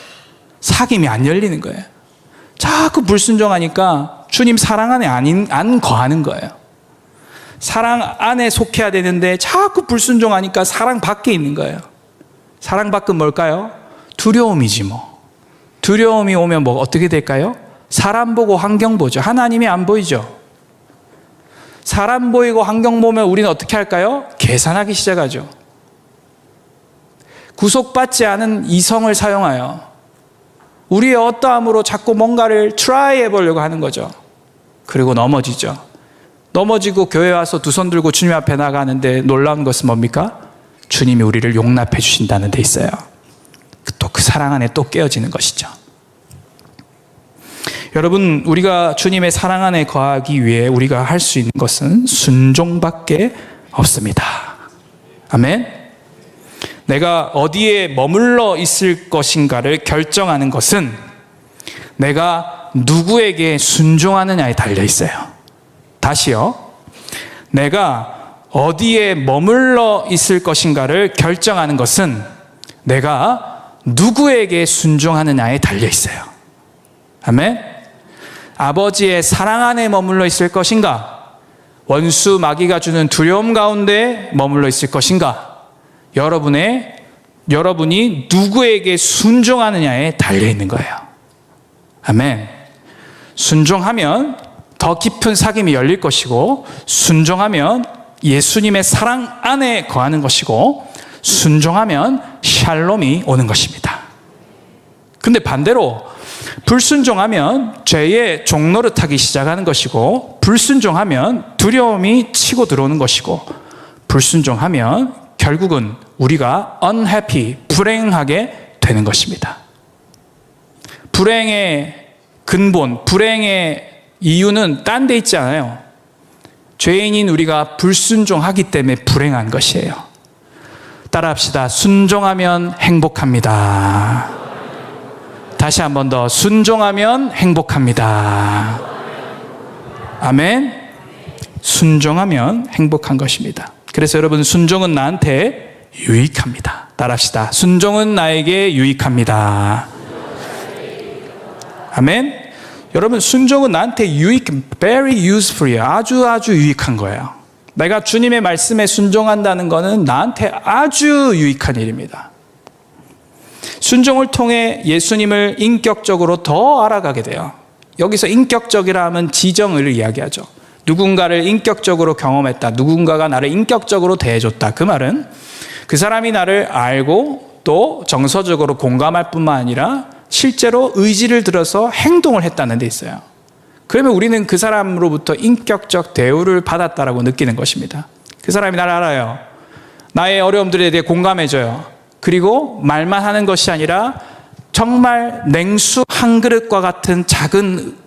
사귐이 안 열리는 거예요. 자꾸 불순종하니까 주님 사랑 안에 안 거하는 거예요. 사랑 안에 속해야 되는데 자꾸 불순종하니까 사랑 밖에 있는 거예요. 사랑 밖은 뭘까요? 두려움이지 뭐. 두려움이 오면 뭐 어떻게 될까요? 사람 보고 환경 보죠. 하나님이 안 보이죠. 사람 보이고 환경 보면 우리는 어떻게 할까요? 계산하기 시작하죠. 구속받지 않은 이성을 사용하여 우리의 어떠함으로 자꾸 뭔가를 트라이 해보려고 하는 거죠. 그리고 넘어지죠. 넘어지고 교회 와서 두 손 들고 주님 앞에 나가는데 놀라운 것은 뭡니까? 주님이 우리를 용납해 주신다는 데 있어요. 또 그 사랑 안에 또 깨어지는 것이죠. 여러분, 우리가 주님의 사랑 안에 거하기 위해 우리가 할 수 있는 것은 순종밖에 없습니다. 아멘. 내가 어디에 머물러 있을 것인가를 결정하는 것은 내가 누구에게 순종하느냐에 달려 있어요. 다시요. 내가 어디에 머물러 있을 것인가를 결정하는 것은 내가 누구에게 순종하느냐에 달려 있어요. 아멘. 아버지의 사랑 안에 머물러 있을 것인가? 원수 마귀가 주는 두려움 가운데 머물러 있을 것인가? 여러분이 누구에게 순종하느냐에 달려 있는 거예요. 아멘. 순종하면 더 깊은 사귐이 열릴 것이고, 순종하면 예수님의 사랑 안에 거하는 것이고, 순종하면 샬롬이 오는 것입니다. 근데 반대로 불순종하면 죄의 종노릇하기 시작하는 것이고, 불순종하면 두려움이 치고 들어오는 것이고, 불순종하면 결국은 우리가 unhappy, 불행하게 되는 것입니다. 불행의 근본, 불행의 이유는 딴 데 있지 않아요. 죄인인 우리가 불순종하기 때문에 불행한 것이에요. 따라합시다. 순종하면 행복합니다. 다시 한 번 더. 순종하면 행복합니다. 아멘. 순종하면 행복한 것입니다. 그래서 여러분, 순종은 나한테 유익합니다. 따라합시다. 순종은 나에게 유익합니다. 아멘. 여러분, 순종은 나한테 very useful이에요. 아주 유익한 거예요. 내가 주님의 말씀에 순종한다는 것은 나한테 아주 유익한 일입니다. 순종을 통해 예수님을 인격적으로 더 알아가게 돼요. 여기서 인격적이라 하면 지정을 이야기하죠. 누군가를 인격적으로 경험했다. 누군가가 나를 인격적으로 대해줬다. 그 말은 그 사람이 나를 알고 또 정서적으로 공감할 뿐만 아니라 실제로 의지를 들어서 행동을 했다는 데 있어요. 그러면 우리는 그 사람으로부터 인격적 대우를 받았다라고 느끼는 것입니다. 그 사람이 나를 알아요. 나의 어려움들에 대해 공감해줘요. 그리고 말만 하는 것이 아니라 정말 냉수 한 그릇과 같은 작은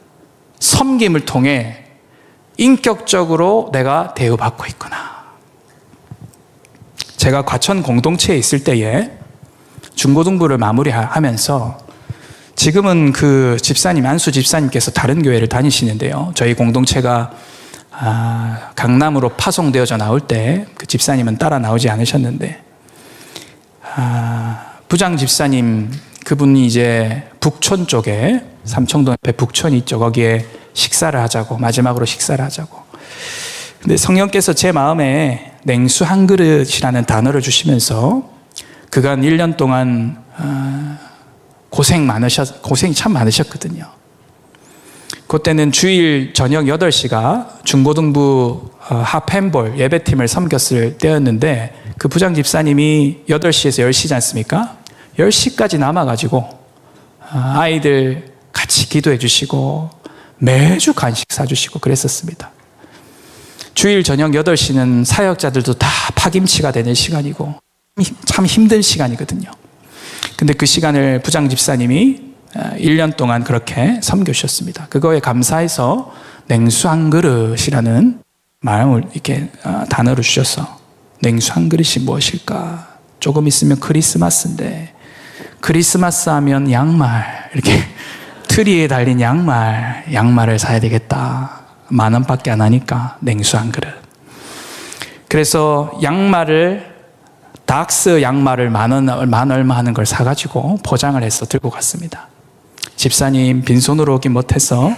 섬김을 통해 인격적으로 내가 대우받고 있구나. 제가 과천 공동체에 있을 때에 중고등부를 마무리하면서, 지금은 그 집사님, 안수 집사님께서 다른 교회를 다니시는데요. 저희 공동체가 강남으로 파송되어져 나올 때 그 집사님은 따라 나오지 않으셨는데, 부장 집사님, 그분이 이제 북촌 쪽에, 삼청동 옆에 북촌이 있죠. 거기에 식사를 하자고, 마지막으로 식사를 하자고. 근데 성령께서 제 마음에 냉수 한 그릇이라는 단어를 주시면서 그간 1년 동안 고생이 참 많으셨거든요. 그때는 주일 저녁 8시가 중고등부 하프핸볼 예배팀을 섬겼을 때였는데, 그 부장 집사님이 8시에서 10시지 않습니까? 10시까지 남아가지고 아이들 같이 기도해 주시고 매주 간식 사주시고 그랬었습니다. 주일 저녁 8시는 사역자들도 다 파김치가 되는 시간이고 참 힘든 시간이거든요. 근데 그 시간을 부장 집사님이 1년 동안 그렇게 섬겨주셨습니다. 그거에 감사해서 냉수 한 그릇이라는 마음을 이렇게 단어를 주셔서, 냉수 한 그릇이 무엇일까? 조금 있으면 크리스마스인데, 크리스마스 하면 양말, 이렇게 트리에 달린 양말을 사야 되겠다. 10,000원밖에 안 하니까 냉수 한 그릇. 그래서 닥스 양말을 만 얼마 하는 걸 사가지고 포장을 해서 들고 갔습니다. 집사님 빈손으로 오긴 못해서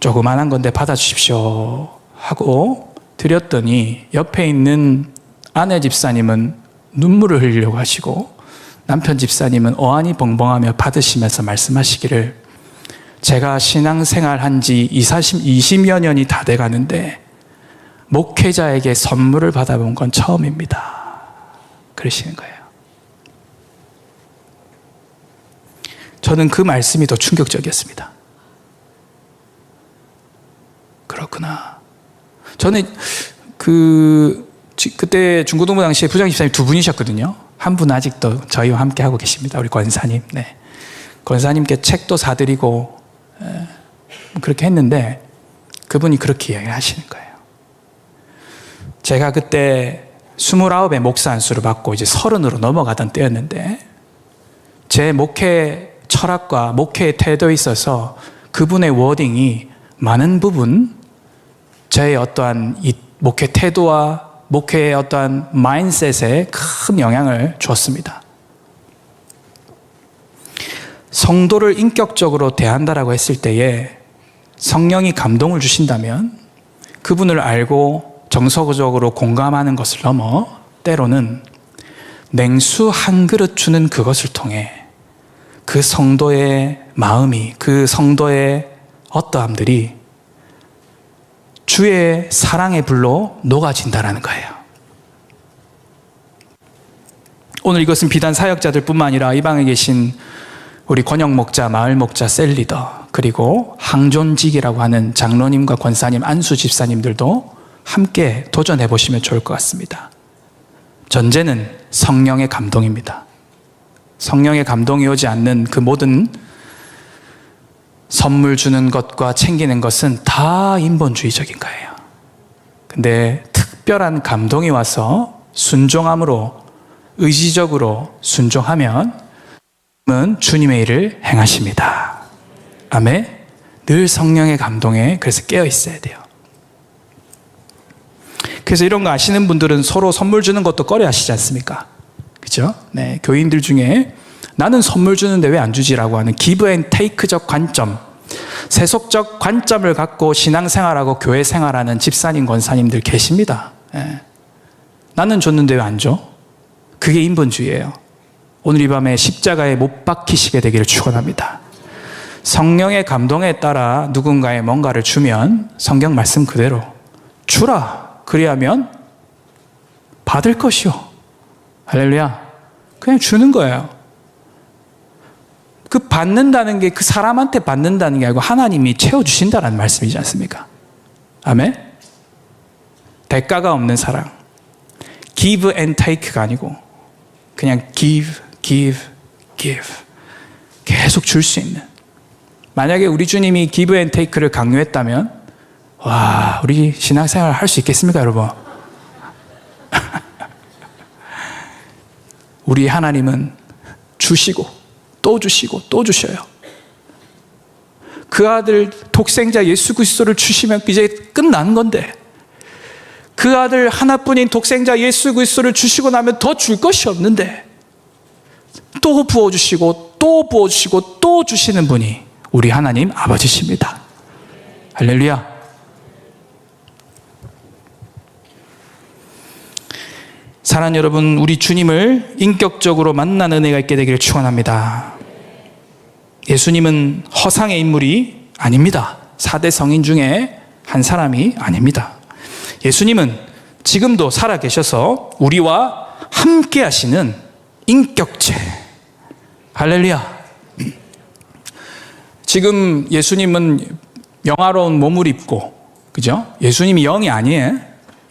조그만한 건데 받아주십시오 하고 드렸더니, 옆에 있는 아내 집사님은 눈물을 흘리려고 하시고 남편 집사님은 어안이 벙벙하며 받으시면서 말씀하시기를, 제가 신앙생활 한 지 20여 년이 다 돼가는데 목회자에게 선물을 받아본 건 처음입니다. 그러시는 거예요. 저는 그 말씀이 더 충격적이었습니다. 그렇구나. 저는 그때 중고등부 당시에 부장 집사님 2분이셨거든요. 한 분은 아직도 저희와 함께 하고 계십니다. 우리 권사님. 네. 권사님께 책도 사드리고 그렇게 했는데, 그분이 그렇게 이야기하시는 거예요. 제가 그때 29에 목사 안수를 받고 이제 30으로 넘어가던 때였는데, 제 목회 철학과 목회의 태도에 있어서 그분의 워딩이 많은 부분 제 어떠한 이 목회 태도와 목회의 어떠한 마인셋에 큰 영향을 주었습니다. 성도를 인격적으로 대한다라고 했을 때에 성령이 감동을 주신다면 그분을 알고 정서적으로 공감하는 것을 넘어 때로는 냉수 한 그릇 주는 그것을 통해 그 성도의 마음이, 그 성도의 어떠함들이 주의 사랑의 불로 녹아진다라는 거예요. 오늘 이것은 비단 사역자들 뿐만 아니라 이 방에 계신 우리 권역 목자, 마을 목자, 셀리더, 그리고 항존직이라고 하는 장로님과 권사님, 안수 집사님들도 함께 도전해 보시면 좋을 것 같습니다. 전제는 성령의 감동입니다. 성령의 감동이 오지 않는 그 모든 선물 주는 것과 챙기는 것은 다 인본주의적인 거예요. 근데 특별한 감동이 와서 순종함으로, 의지적으로 순종하면 주님의 일을 행하십니다. 아멘. 늘 성령의 감동에 그래서 깨어 있어야 돼요. 그래서 이런 거 아시는 분들은 서로 선물 주는 것도 꺼려 하시지 않습니까? 그죠? 네, 교인들 중에 나는 선물 주는데 왜 안 주지라고 하는 기브 앤 테이크적 관점, 세속적 관점을 갖고 신앙생활하고 교회 생활하는 집사님, 권사님들 계십니다. 네. 나는 줬는데 왜 안 줘? 그게 인본주의예요. 오늘 이 밤에 십자가에 못 박히시게 되기를 축원합니다. 성령의 감동에 따라 누군가의 뭔가를 주면 성경 말씀 그대로 주라. 그리하면 받을 것이요. 할렐루야. 그냥 주는 거예요. 그 받는다는 게 그 사람한테 받는다는 게 아니고 하나님이 채워주신다는 말씀이지 않습니까? 아멘? 대가가 없는 사랑. give and take가 아니고 그냥 give, give, give. 계속 줄 수 있는. 만약에 우리 주님이 give and take를 강요했다면 와, 우리 신앙생활 할 수 있겠습니까, 여러분? 우리 하나님은 주시고 또 주시고 또 주셔요. 그 아들 독생자 예수 그리스도를 주시면 이제 끝나는 건데 그 아들 하나뿐인 독생자 예수 그리스도를 주시고 나면 더 줄 것이 없는데 또 부어주시고 또 부어주시고 또 주시는 분이 우리 하나님 아버지십니다. 할렐루야. 사랑하는 여러분, 우리 주님을 인격적으로 만나는 은혜가 있게 되기를 축원합니다. 예수님은 허상의 인물이 아닙니다. 4대 성인 중에 한 사람이 아닙니다. 예수님은 지금도 살아계셔서 우리와 함께 하시는 인격체. 할렐루야. 지금 예수님은 영화로운 몸을 입고, 그죠? 예수님이 영이 아니에요.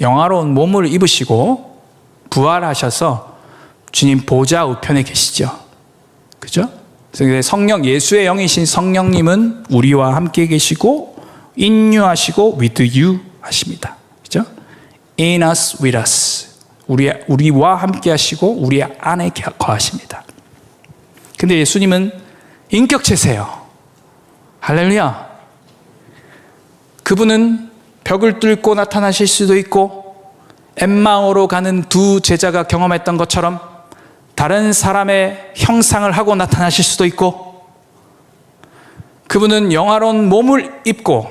영화로운 몸을 입으시고 부활하셔서 주님 보좌 우편에 계시죠. 그죠? 그래서 성령, 예수의 영이신 성령님은 우리와 함께 계시고 인유하시고 with you 하십니다. 그죠? In us, with us. 우리와 함께 하시고 우리 안에 거하십니다. 근데 예수님은 인격체세요. 할렐루야. 그분은 벽을 뚫고 나타나실 수도 있고 엠마오로 가는 두 제자가 경험했던 것처럼 다른 사람의 형상을 하고 나타나실 수도 있고 그분은 영화로운 몸을 입고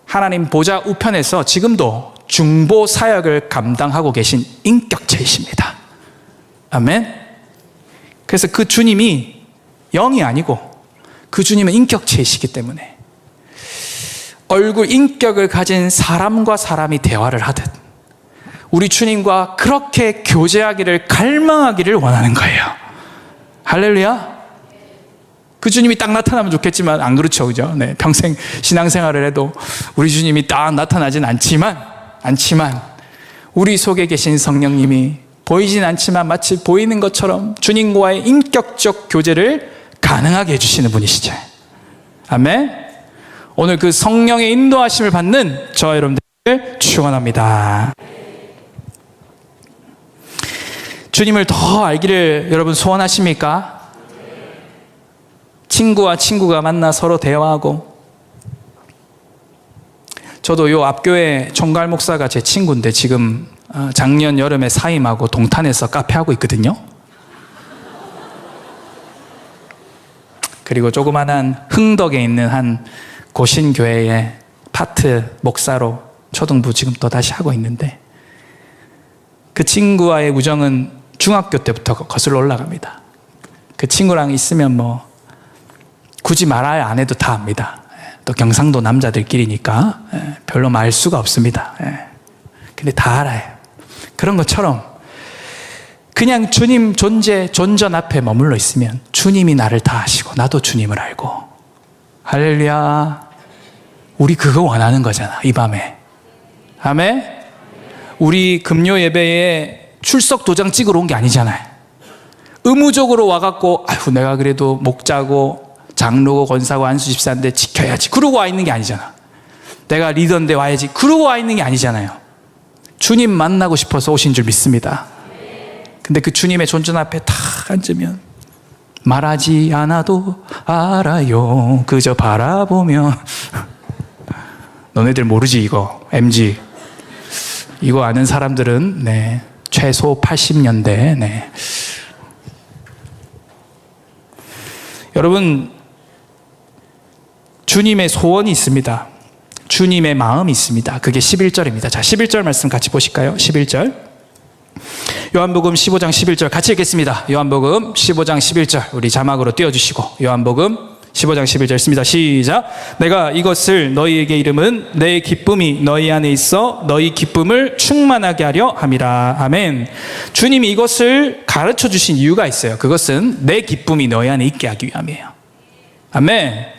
하나님 보좌 우편에서 지금도 중보 사역을 감당하고 계신 인격체이십니다. 아멘. 그래서 그 주님이 영이 아니고 그 주님은 인격체이시기 때문에 얼굴 인격을 가진 사람과 사람이 대화를 하듯 우리 주님과 그렇게 교제하기를 갈망하기를 원하는 거예요. 할렐루야. 그 주님이 딱 나타나면 좋겠지만 안 그렇죠, 그죠? 네, 평생 신앙생활을 해도 우리 주님이 딱 나타나진 않지만 우리 속에 계신 성령님이 보이진 않지만 마치 보이는 것처럼 주님과의 인격적 교제를 가능하게 해주시는 분이시죠. 아멘. 오늘 그 성령의 인도하심을 받는 저와 여러분들을 축원합니다. 주님을 더 알기를 여러분 소원하십니까? 친구와 친구가 만나 서로 대화하고 저도 요 앞교회 총괄 목사가 제 친구인데 지금 작년 여름에 사임하고 동탄에서 카페하고 있거든요. 그리고 조그만한 흥덕에 있는 한 고신교회의 파트 목사로 초등부 지금 또 다시 하고 있는데 그 친구와의 우정은 중학교 때부터 거슬러 올라갑니다. 그 친구랑 있으면 뭐 굳이 말을 안 해도 다 압니다. 또 경상도 남자들끼리니까 별로 말 수가 없습니다. 근데 다 알아요. 그런 것처럼 그냥 주님 존전 앞에 머물러 있으면 주님이 나를 다 아시고 나도 주님을 알고, 할렐루야. 우리 그거 원하는 거잖아, 이 밤에. 아멘. 우리 금요 예배에 출석 도장 찍으러 온 게 아니잖아요. 의무적으로 와갖고 아휴 내가 그래도 목자고 장로고 권사고 안수 집사인데 지켜야지 그러고 와 있는 게 아니잖아. 내가 리더인데 와야지 그러고 와 있는 게 아니잖아요. 주님 만나고 싶어서 오신 줄 믿습니다. 근데 그 주님의 존전 앞에 탁 앉으면 말하지 않아도 알아요. 그저 바라보면. 너네들 모르지 이거 MG 이거 아는 사람들은 최소 80년대. 여러분, 주님의 소원이 있습니다. 주님의 마음이 있습니다. 그게 11절입니다. 자, 11절 말씀 같이 보실까요? 11절. 요한복음 15장 11절 같이 읽겠습니다. 요한복음 15장 11절 우리 자막으로 띄워주시고, 요한복음 15장 11절 있습니다. 시작. 내가 이것을 너희에게 이름은 내 기쁨이 너희 안에 있어 너희 기쁨을 충만하게 하려 함이라. 아멘. 주님이 이것을 가르쳐 주신 이유가 있어요. 그것은 내 기쁨이 너희 안에 있게 하기 위함이에요. 아멘.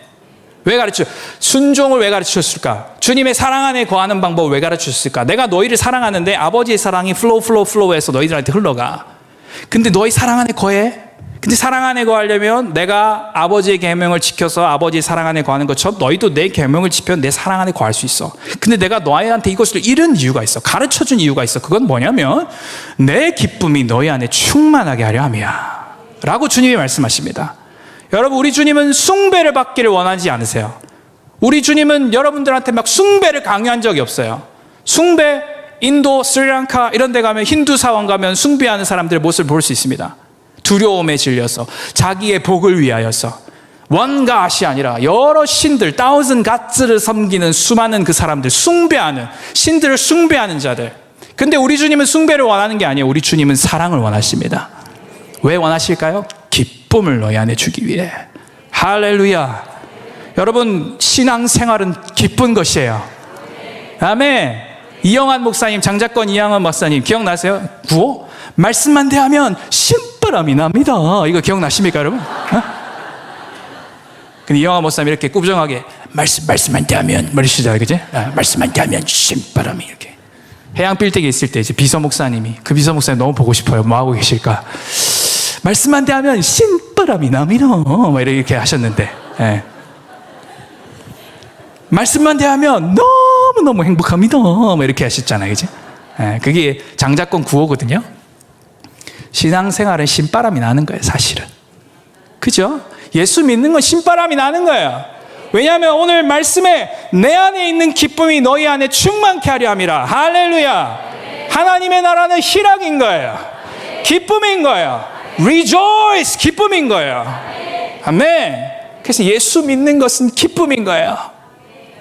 왜 가르쳐? 순종을 왜 가르치셨을까? 주님의 사랑 안에 거하는 방법을 왜 가르치셨을까? 내가 너희를 사랑하는데 아버지의 사랑이 플로우해서 너희들한테 흘러가. 근데 너희 사랑 안에 거해? 근데 사랑 안에 거하려면 내가 아버지의 계명을 지켜서 아버지의 사랑 안에 거하는 것처럼 너희도 내 계명을 지키면 내 사랑 안에 거할 수 있어. 근데 내가 너희한테 이것을 이런 이유가 있어. 가르쳐준 이유가 있어. 그건 뭐냐면 내 기쁨이 너희 안에 충만하게 하려 함이야 라고 주님이 말씀하십니다. 여러분, 우리 주님은 숭배를 받기를 원하지 않으세요. 우리 주님은 여러분들한테 막 숭배를 강요한 적이 없어요. 숭배, 인도, 스리랑카 이런 데 가면, 힌두 사원 가면 숭배하는 사람들의 모습을 볼 수 있습니다. 두려움에 질려서, 자기의 복을 위하여서, 원갓이 아니라 여러 신들, thousand gods를 섬기는 수많은 그 사람들, 숭배하는, 신들을 숭배하는 자들. 근데 우리 주님은 숭배를 원하는 게 아니에요. 우리 주님은 사랑을 원하십니다. 왜 원하실까요? 기쁨을 너희 안에 주기 위해. 할렐루야. 여러분, 신앙생활은 기쁜 것이에요. 아멘. 이영환 목사님, 장자권 이영환 목사님 기억나세요? 구호? 말씀만 대하면 신바람이 납니다. 이거 기억나십니까 여러분? 근데 이영환 목사님 이렇게 꾸부정하게 말씀만 대하면 머리시잖아요, 그지? 말씀만 대하면 신바람이 이렇게. 해양 빌딩에 있을 때 이제 비서 목사님이, 그 비서 목사님 너무 보고 싶어요. 뭐 하고 계실까? 말씀만 대하면 신바람이 납니다. 뭐 이렇게 하셨는데, 말씀만 대하면 너무너무 행복합니다. 뭐 이렇게 하셨잖아요, 그지? 그게 장자권 구호거든요. 신앙생활은 신바람이 나는 거예요, 사실은. 그죠? 예수 믿는 건 신바람이 나는 거예요. 왜냐하면 오늘 말씀에 내 안에 있는 기쁨이 너희 안에 충만케 하려 함이라. 할렐루야. 하나님의 나라는 희락인 거예요. 기쁨인 거예요. Rejoice! 기쁨인 거예요. 아멘. 그래서 예수 믿는 것은 기쁨인 거예요.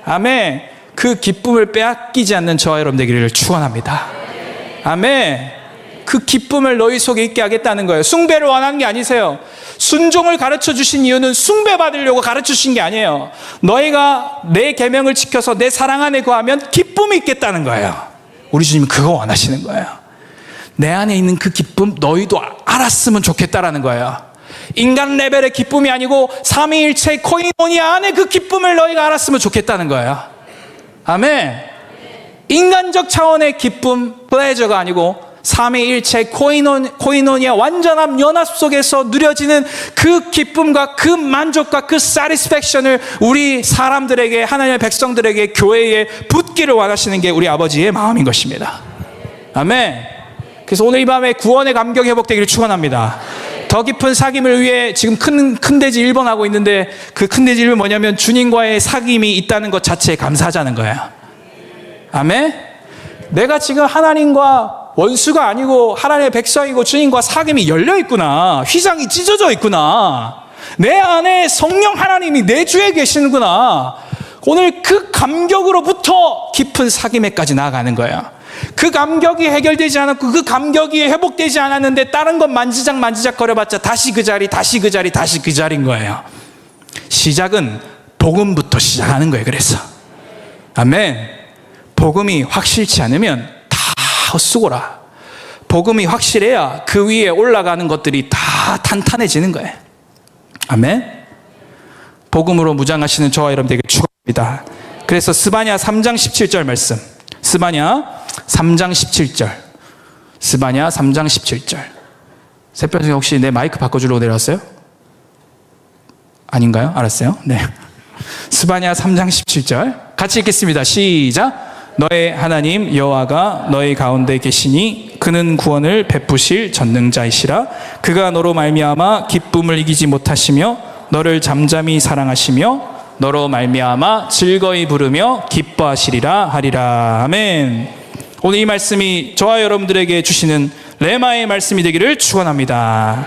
아멘. 그 기쁨을 빼앗기지 않는 저와 여러분 되기를 축원합니다. 아멘. 그 기쁨을 너희 속에 있게 하겠다는 거예요. 숭배를 원하는 게 아니세요. 순종을 가르쳐 주신 이유는 숭배 받으려고 가르쳐 주신 게 아니에요. 너희가 내 계명을 지켜서 내 사랑 안에 거하면 기쁨이 있겠다는 거예요. 우리 주님은 그거 원하시는 거예요. 내 안에 있는 그 기쁨 너희도 알았으면 좋겠다라는 거예요. 인간 레벨의 기쁨이 아니고 삼위일체 코이노니아 안에 그 기쁨을 너희가 알았으면 좋겠다는 거예요. 아멘. 인간적 차원의 기쁨, 플레저가 아니고 삼위일체 코이노니아 완전한 연합 속에서 누려지는 그 기쁨과 그 만족과 그 satisfaction을 우리 사람들에게, 하나님의 백성들에게, 교회에 붓기를 원하시는 게 우리 아버지의 마음인 것입니다. 아멘. 그래서 오늘 이 밤에 구원의 감격이 회복되기를 축원합니다. 더 깊은 사귐을 위해 지금 큰 돼지 1번 하고 있는데, 그 큰 돼지 1번 뭐냐면 주님과의 사귐이 있다는 것 자체에 감사하자는 거예요. 아멘. 내가 지금 하나님과 원수가 아니고 하나님의 백성이고 주님과 사귐이 열려 있구나. 휘장이 찢어져 있구나. 내 안에 성령 하나님이 내 주에 계시는구나. 오늘 그 감격으로부터 깊은 사귐에까지 나아가는 거예요. 그 감격이 해결되지 않았고 그 감격이 회복되지 않았는데 다른 것 만지작 거려봤자 다시 그 자리인 거예요. 시작은 복음부터 시작하는 거예요. 그래서 아멘. 복음이 확실치 않으면 다 헛수고라. 복음이 확실해야 그 위에 올라가는 것들이 다 탄탄해지는 거예요. 아멘. 복음으로 무장하시는 저와 여러분들에게 축원합니다. 그래서 스바냐 3장 17절 말씀, 스바냐 3장 17절, 스바냐 3장 17절. 새벽에 혹시 내 마이크 바꿔주려고 내려왔어요? 아닌가요? 알았어요? 네. 스바냐 3장 17절 같이 읽겠습니다. 시작. 너의 하나님 여호와가 너희 가운데 계시니 그는 구원을 베푸실 전능자이시라. 그가 너로 말미암아 기쁨을 이기지 못하시며 너를 잠잠히 사랑하시며 너로 말미암아 즐거이 부르며 기뻐하시리라 하리라. 아멘. 오늘 이 말씀이 저와 여러분들에게 주시는 레마의 말씀이 되기를 축원합니다.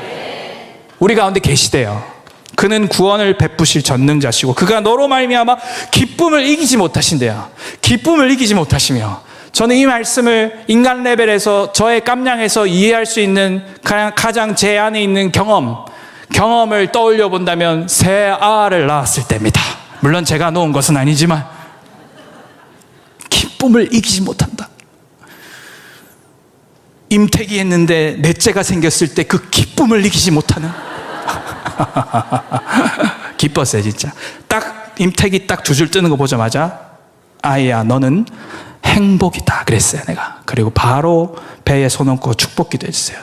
우리 가운데 계시대요. 그는 구원을 베푸실 전능자시고 그가 너로 말미암아 기쁨을 이기지 못하신대요. 기쁨을 이기지 못하시며, 저는 이 말씀을 인간 레벨에서 저의 깜냥에서 이해할 수 있는 가장 제 안에 있는 경험을 떠올려 본다면 새 알을 낳았을 때입니다. 물론 제가 놓은 것은 아니지만 기쁨을 이기지 못한다. 임태기 했는데 넷째가 생겼을 때 그 기쁨을 이기지 못하는 기뻤어요. 진짜 딱 임태기 딱 두 줄 뜨는 거 보자마자 아이야 너는 행복이다 그랬어요 내가. 그리고 바로 배에 손 얹고 축복 기도했어요.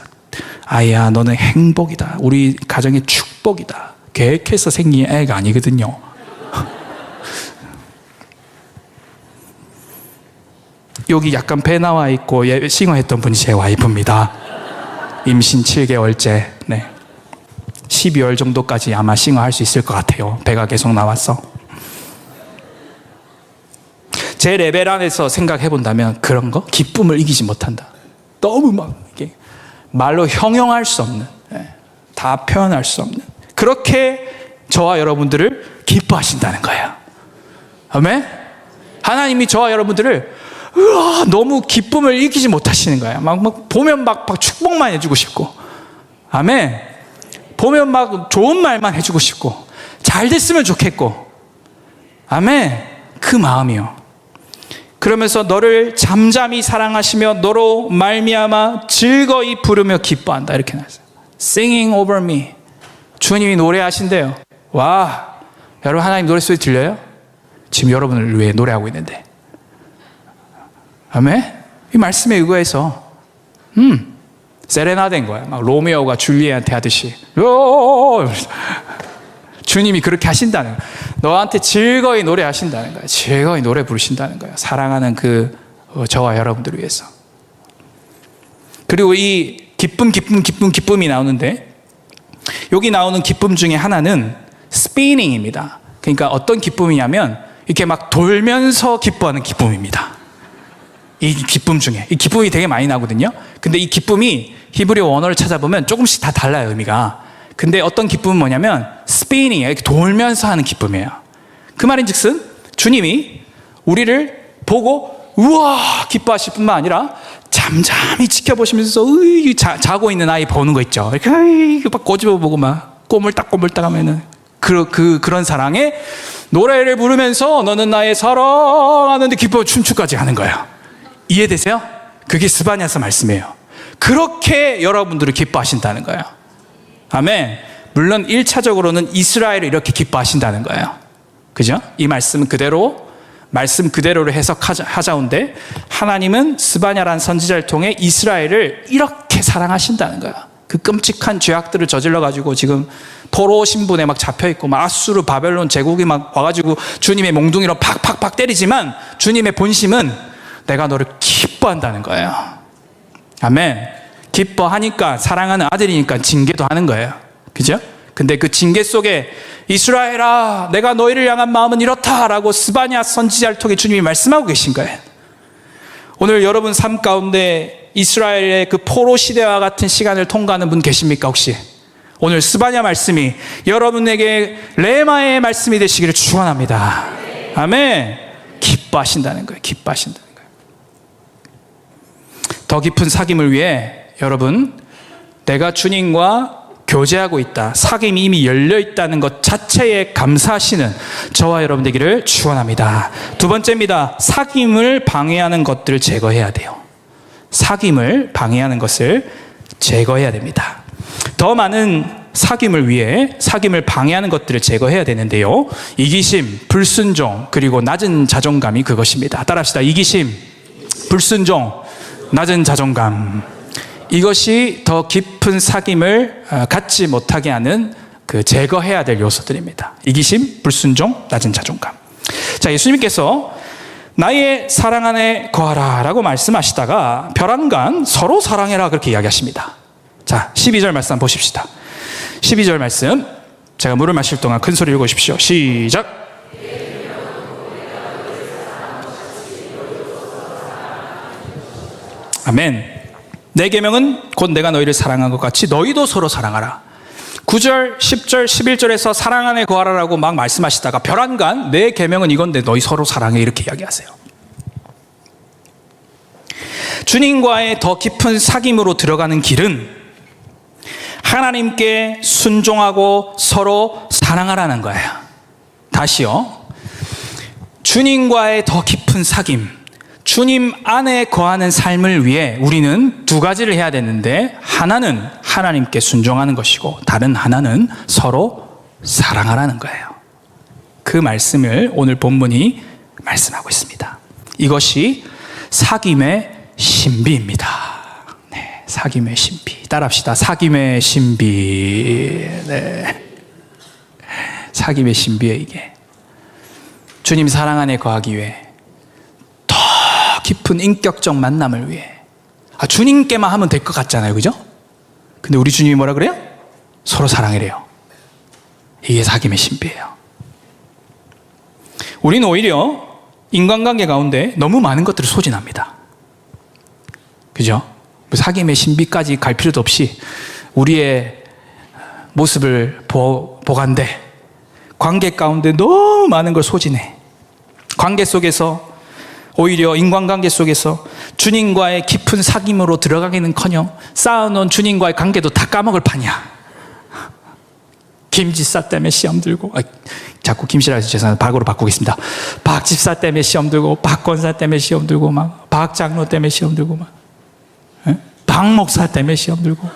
아이야 너는 행복이다. 우리 가정의 축복이다. 계획해서 생긴 애가 아니거든요. 여기 약간 배 나와 있고 싱어했던 분이 제 와이프입니다. 임신 7개월째. 네. 12월 정도까지 아마 싱어할 수 있을 것 같아요. 배가 계속 나왔어. 제 레벨 안에서 생각해 본다면 그런 거? 기쁨을 이기지 못한다. 너무 막 이게 말로 형용할 수 없는, 다 표현할 수 없는, 그렇게 저와 여러분들을 기뻐하신다는 거예요. 아멘? 하나님이 저와 여러분들을 너무 기쁨을 이기지 못하시는 거예요. 막 보면 막 축복만 해주고 싶고, 아멘. 보면 막 좋은 말만 해주고 싶고, 잘 됐으면 좋겠고, 아멘. 그 마음이요. 그러면서 너를 잠잠히 사랑하시며 너로 말미암아 즐거이 부르며 기뻐한다. 이렇게 나왔어요. Singing over me. 주님이 노래하신대요. 와, 여러분 하나님 노래소리 들려요? 지금 여러분을 위해 노래하고 있는데. 아멘? 이 말씀에 의거해서 세레나데인 거야. 막 로미오가 줄리엣한테 하듯이 주님이 그렇게 하신다는 거야. 너한테 즐거이 노래하신다는 거야. 즐거이 노래 부르신다는 거야. 사랑하는 저와 여러분들을 위해서. 그리고 이 기쁨이 나오는데, 여기 나오는 기쁨 중에 하나는 스피닝입니다. 그러니까 어떤 기쁨이냐면 이렇게 막 돌면서 기뻐하는 기쁨입니다. 이 기쁨 중에, 이 기쁨이 되게 많이 나거든요. 근데 이 기쁨이 히브리어 원어를 찾아보면 조금씩 다 달라요, 의미가. 근데 어떤 기쁨은 뭐냐면 스피닝이에요. 이렇게 돌면서 하는 기쁨이에요. 그 말인즉슨 주님이 우리를 보고 우와 기뻐하실 뿐만 아니라 잠잠히 지켜보시면서 자고 있는 아이 보는 거 있죠. 이렇게 막 꼬집어보고 막 꼬물딱꼬물딱 하면은 그런 사랑에 노래를 부르면서 너는 나의 사랑하는데 기뻐 춤추까지 하는 거예요. 이해되세요? 그게 스바냐서 말씀이에요. 그렇게 여러분들을 기뻐하신다는 거예요. 아멘. 물론 1차적으로는 이스라엘을 이렇게 기뻐하신다는 거예요. 그죠? 이 말씀 그대로를 해석하자온데, 하나님은 스바냐란 선지자를 통해 이스라엘을 이렇게 사랑하신다는 거예요. 그 끔찍한 죄악들을 저질러가지고 지금 포로 신분에 막 잡혀있고 막 아수르 바벨론 제국이 막 와가지고 주님의 몽둥이로 팍팍팍 때리지만 주님의 본심은 내가 너를 기뻐한다는 거예요. 아멘. 기뻐하니까, 사랑하는 아들이니까 징계도 하는 거예요. 그죠? 근데 그 징계 속에 이스라엘아 내가 너희를 향한 마음은 이렇다라고 스바냐 선지자를 통해 주님이 말씀하고 계신 거예요. 오늘 여러분 삶 가운데 이스라엘의 그 포로 시대와 같은 시간을 통과하는 분 계십니까 혹시? 오늘 스바냐 말씀이 여러분에게 레마의 말씀이 되시기를 축원합니다. 아멘. 기뻐하신다는 거예요. 기뻐하신다는 거예요. 더 깊은 사귐을 위해 여러분, 내가 주님과 교제하고 있다. 사귐이 이미 열려 있다는 것 자체에 감사하시는 저와 여러분 되기를 축원합니다. 두 번째입니다. 사귐을 방해하는 것들을 제거해야 돼요. 사귐을 방해하는 것을 제거해야 됩니다. 더 많은 사귐을 위해 사귐을 방해하는 것들을 제거해야 되는데요. 이기심, 불순종, 그리고 낮은 자존감이 그것입니다. 따라합시다. 이기심, 불순종, 낮은 자존감. 이것이 더 깊은 사귐을 갖지 못하게 하는 그 제거해야 될 요소들입니다. 이기심, 불순종, 낮은 자존감. 자, 예수님께서 나의 사랑 안에 거하라 라고 말씀하시다가 벼랑간 서로 사랑해라 그렇게 이야기하십니다. 자, 12절 말씀 보십시다. 12절 말씀 제가 물을 마실 동안 큰 소리 읽으십시오. 시작. 아멘. 내 계명은 곧 내가 너희를 사랑한 것 같이 너희도 서로 사랑하라. 9절, 10절, 11절에서 사랑 안에 거하라라고 막 말씀하시다가 벼랑간 내 계명은 이건데 너희 서로 사랑해 이렇게 이야기하세요. 주님과의 더 깊은 사귐으로 들어가는 길은 하나님께 순종하고 서로 사랑하라는 거예요. 다시요. 주님과의 더 깊은 사귐, 주님 안에 거하는 삶을 위해 우리는 두 가지를 해야 되는데 하나는 하나님께 순종하는 것이고 다른 하나는 서로 사랑하라는 거예요. 그 말씀을 오늘 본문이 말씀하고 있습니다. 이것이 사귐의 신비입니다. 네, 사귐의 신비. 따라합시다. 사귐의 신비. 네. 사귐의 신비예요, 이게. 주님 사랑 안에 거하기 위해 더 깊은 인격적 만남을 위해 주님께만 하면 될 것 같잖아요, 그죠? 근데 우리 주님이 뭐라 그래요? 서로 사랑이래요. 이게 사귐의 신비예요. 우리는 오히려 인간관계 가운데 너무 많은 것들을 소진합니다. 그죠? 사귐의 신비까지 갈 필요도 없이 우리의 모습을 보간대 관계 가운데 너무 많은 걸 소진해. 관계 속에서 오히려 인간관계 속에서 주님과의 깊은 사귐으로 들어가기는커녕 쌓아놓은 주님과의 관계도 다 까먹을 판이야. 김집사 때문에 시험 들고 자꾸 김씨라 해서 죄송합니다. 박으로 바꾸겠습니다. 박집사 때문에 시험 들고 박권사 때문에 시험 들고 막 박장로 때문에 시험 들고 막 박목사 때문에 시험 들고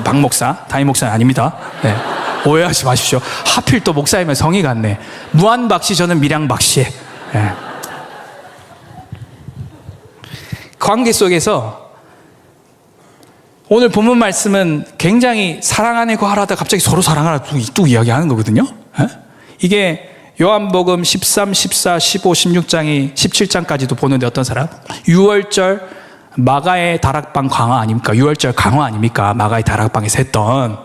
박목사, 담임 목사는 아닙니다. 네. 오해하지 마십시오. 하필 또 목사이면 성이 같네. 무한박씨 저는 밀양박씨. 네. 관계 속에서 오늘 본문 말씀은 굉장히 사랑 안에 거하라다 갑자기 서로 사랑하라 또 이야기하는 거거든요. 네? 이게 요한복음 13, 14, 15, 16장이 17장까지도 보는데 어떤 사람? 6월절 마가의 다락방 강화 아닙니까? 6월절 강화 아닙니까? 마가의 다락방에서 했던.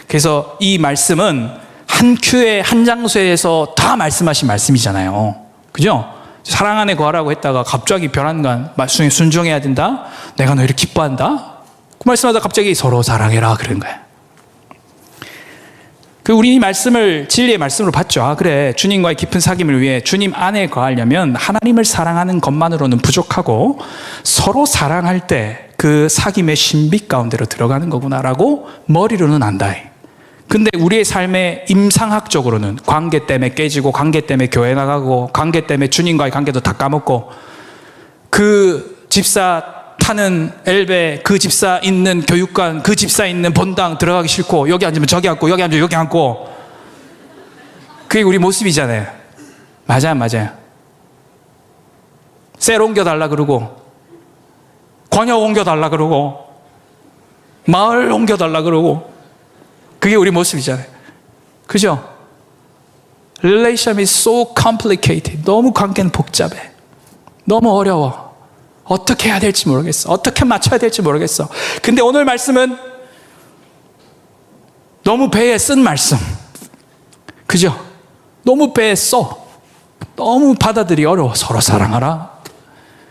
그래서 이 말씀은 한 큐에 한 장소에서 다 말씀하신 말씀이잖아요. 그죠? 사랑 안에 거하라고 했다가 갑자기 벼랑간 말씀에 순종해야 된다? 내가 너희를 기뻐한다? 그 말씀하다 갑자기 서로 사랑해라 그런 거예요. 우리 이 말씀을 진리의 말씀으로 봤죠. 그래, 주님과의 깊은 사귐을 위해 주님 안에 거하려면 하나님을 사랑하는 것만으로는 부족하고 서로 사랑할 때 그 사귐의 신비 가운데로 들어가는 거구나라고 머리로는 안다. 근데 우리의 삶의 임상학적으로는 관계 때문에 깨지고 관계 때문에 교회 나가고 관계 때문에 주님과의 관계도 다 까먹고 그 집사 타는 엘베, 그 집사 있는 교육관, 그 집사 있는 본당 들어가기 싫고 여기 앉으면 저기 앉고 여기 앉으면 여기 앉고 그게 우리 모습이잖아요. 맞아요. 셀 옮겨달라 그러고 권역 옮겨달라 그러고 마을 옮겨달라 그러고 그게 우리 모습이잖아요. 그죠? Relation is so complicated. 너무 관계는 복잡해. 너무 어려워. 어떻게 해야 될지 모르겠어. 어떻게 맞춰야 될지 모르겠어. 근데 오늘 말씀은 너무 배에 쓴 말씀. 그죠? 너무 배에 써. 너무 받아들이기 어려워. 서로 사랑하라.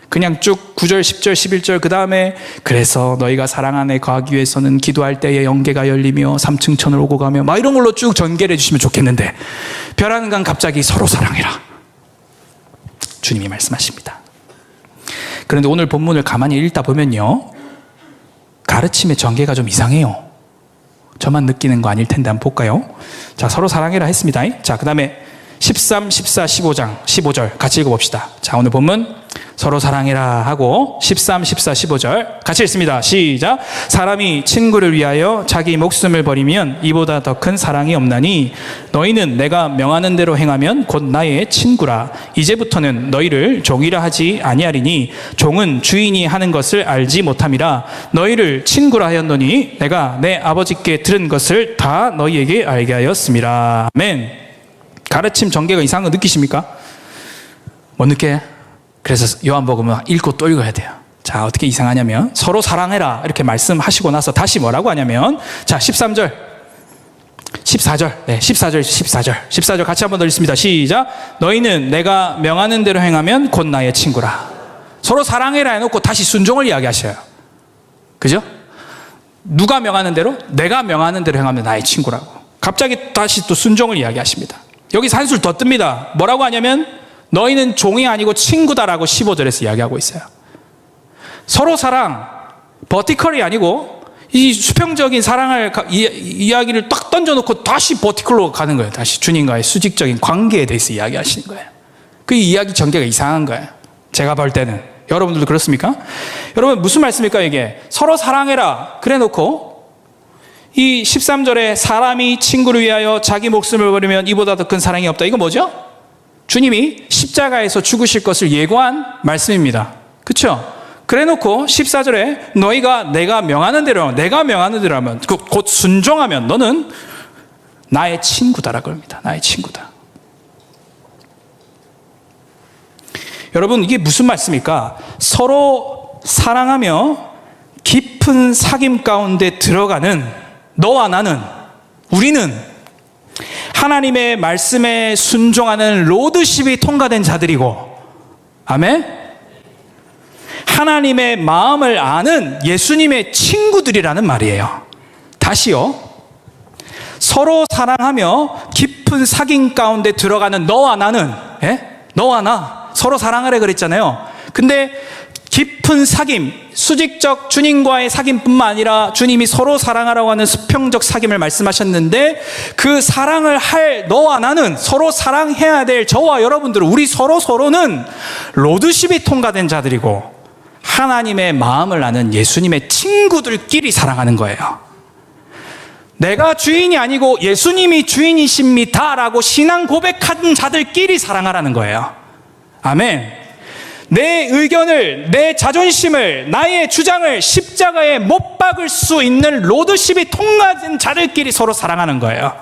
그냥 쭉 9절, 10절, 11절 그 다음에 그래서 너희가 사랑 안에 거하기 위해서는 기도할 때에 영계가 열리며 3층 천을 오고 가며 막 이런 걸로 쭉 전개를 해주시면 좋겠는데 벼랑간 갑자기 서로 사랑해라. 주님이 말씀하십니다. 그런데 오늘 본문을 가만히 읽다 보면요 가르침의 전개가 좀 이상해요. 저만 느끼는 거 아닐 텐데 한번 볼까요? 자, 서로 사랑해라 했습니다. 자, 그 다음에 13, 14, 15장 15절 같이 읽어봅시다. 자, 오늘 본문 서로 사랑해라 하고 13, 14, 15절 같이 읽습니다. 시작. 사람이 친구를 위하여 자기 목숨을 버리면 이보다 더 큰 사랑이 없나니 너희는 내가 명하는 대로 행하면 곧 나의 친구라. 이제부터는 너희를 종이라 하지 아니하리니 종은 주인이 하는 것을 알지 못함이라. 너희를 친구라 하였노니 내가 내 아버지께 들은 것을 다 너희에게 알게 하였음이라. 아멘. 가르침 전개가 이상한 거 느끼십니까? 못 느껴요? 그래서 요한복음은 읽고 또 읽어야 돼요. 자, 어떻게 이상하냐면 서로 사랑해라 이렇게 말씀하시고 나서 다시 뭐라고 하냐면 자, 13절 14절 14절 같이 한번 더 읽습니다. 시작. 너희는 내가 명하는 대로 행하면 곧 나의 친구라. 서로 사랑해라 해놓고 다시 순종을 이야기하셔요. 그죠? 누가 명하는 대로? 내가 명하는 대로 행하면 나의 친구라고. 갑자기 다시 또 순종을 이야기하십니다. 여기서 한술 더 뜹니다. 뭐라고 하냐면 너희는 종이 아니고 친구다라고 15절에서 이야기하고 있어요. 서로 사랑, 버티컬이 아니고 이 수평적인 사랑을 이야기를 딱 던져놓고 다시 버티컬로 가는 거예요. 다시 주님과의 수직적인 관계에 대해서 이야기하시는 거예요. 그 이야기 전개가 이상한 거예요. 제가 볼 때는. 여러분들도 그렇습니까? 여러분 무슨 말씀입니까 이게? 서로 사랑해라 그래 놓고 이 13절에 사람이 친구를 위하여 자기 목숨을 버리면 이보다 더 큰 사랑이 없다. 이거 뭐죠? 주님이 십자가에서 죽으실 것을 예고한 말씀입니다. 그렇죠? 그래 놓고 14절에 너희가 내가 명하는 대로 하면 곧 순종하면 너는 나의 친구다라고 합니다. 나의 친구다. 여러분 이게 무슨 말씀입니까? 서로 사랑하며 깊은 사귐 가운데 들어가는 너와 나는, 우리는 하나님의 말씀에 순종하는 로드십이 통과된 자들이고, 아멘? 하나님의 마음을 아는 예수님의 친구들이라는 말이에요. 다시요. 서로 사랑하며 깊은 사귐 가운데 들어가는 너와 나는, 너와 나 서로 사랑하래 그랬잖아요. 근데 깊은 사귐, 수직적 주님과의 사귐뿐만 아니라 주님이 서로 사랑하라고 하는 수평적 사귐을 말씀하셨는데 그 사랑을 할 너와 나는, 서로 사랑해야 될 저와 여러분들은, 우리 서로는 로드십이 통과된 자들이고 하나님의 마음을 아는 예수님의 친구들끼리 사랑하는 거예요. 내가 주인이 아니고 예수님이 주인이십니다 라고 신앙 고백한 자들끼리 사랑하라는 거예요. 아멘. 내 의견을, 내 자존심을, 나의 주장을 십자가에 못 박을 수 있는 로드십이 통과된 자들끼리 서로 사랑하는 거예요.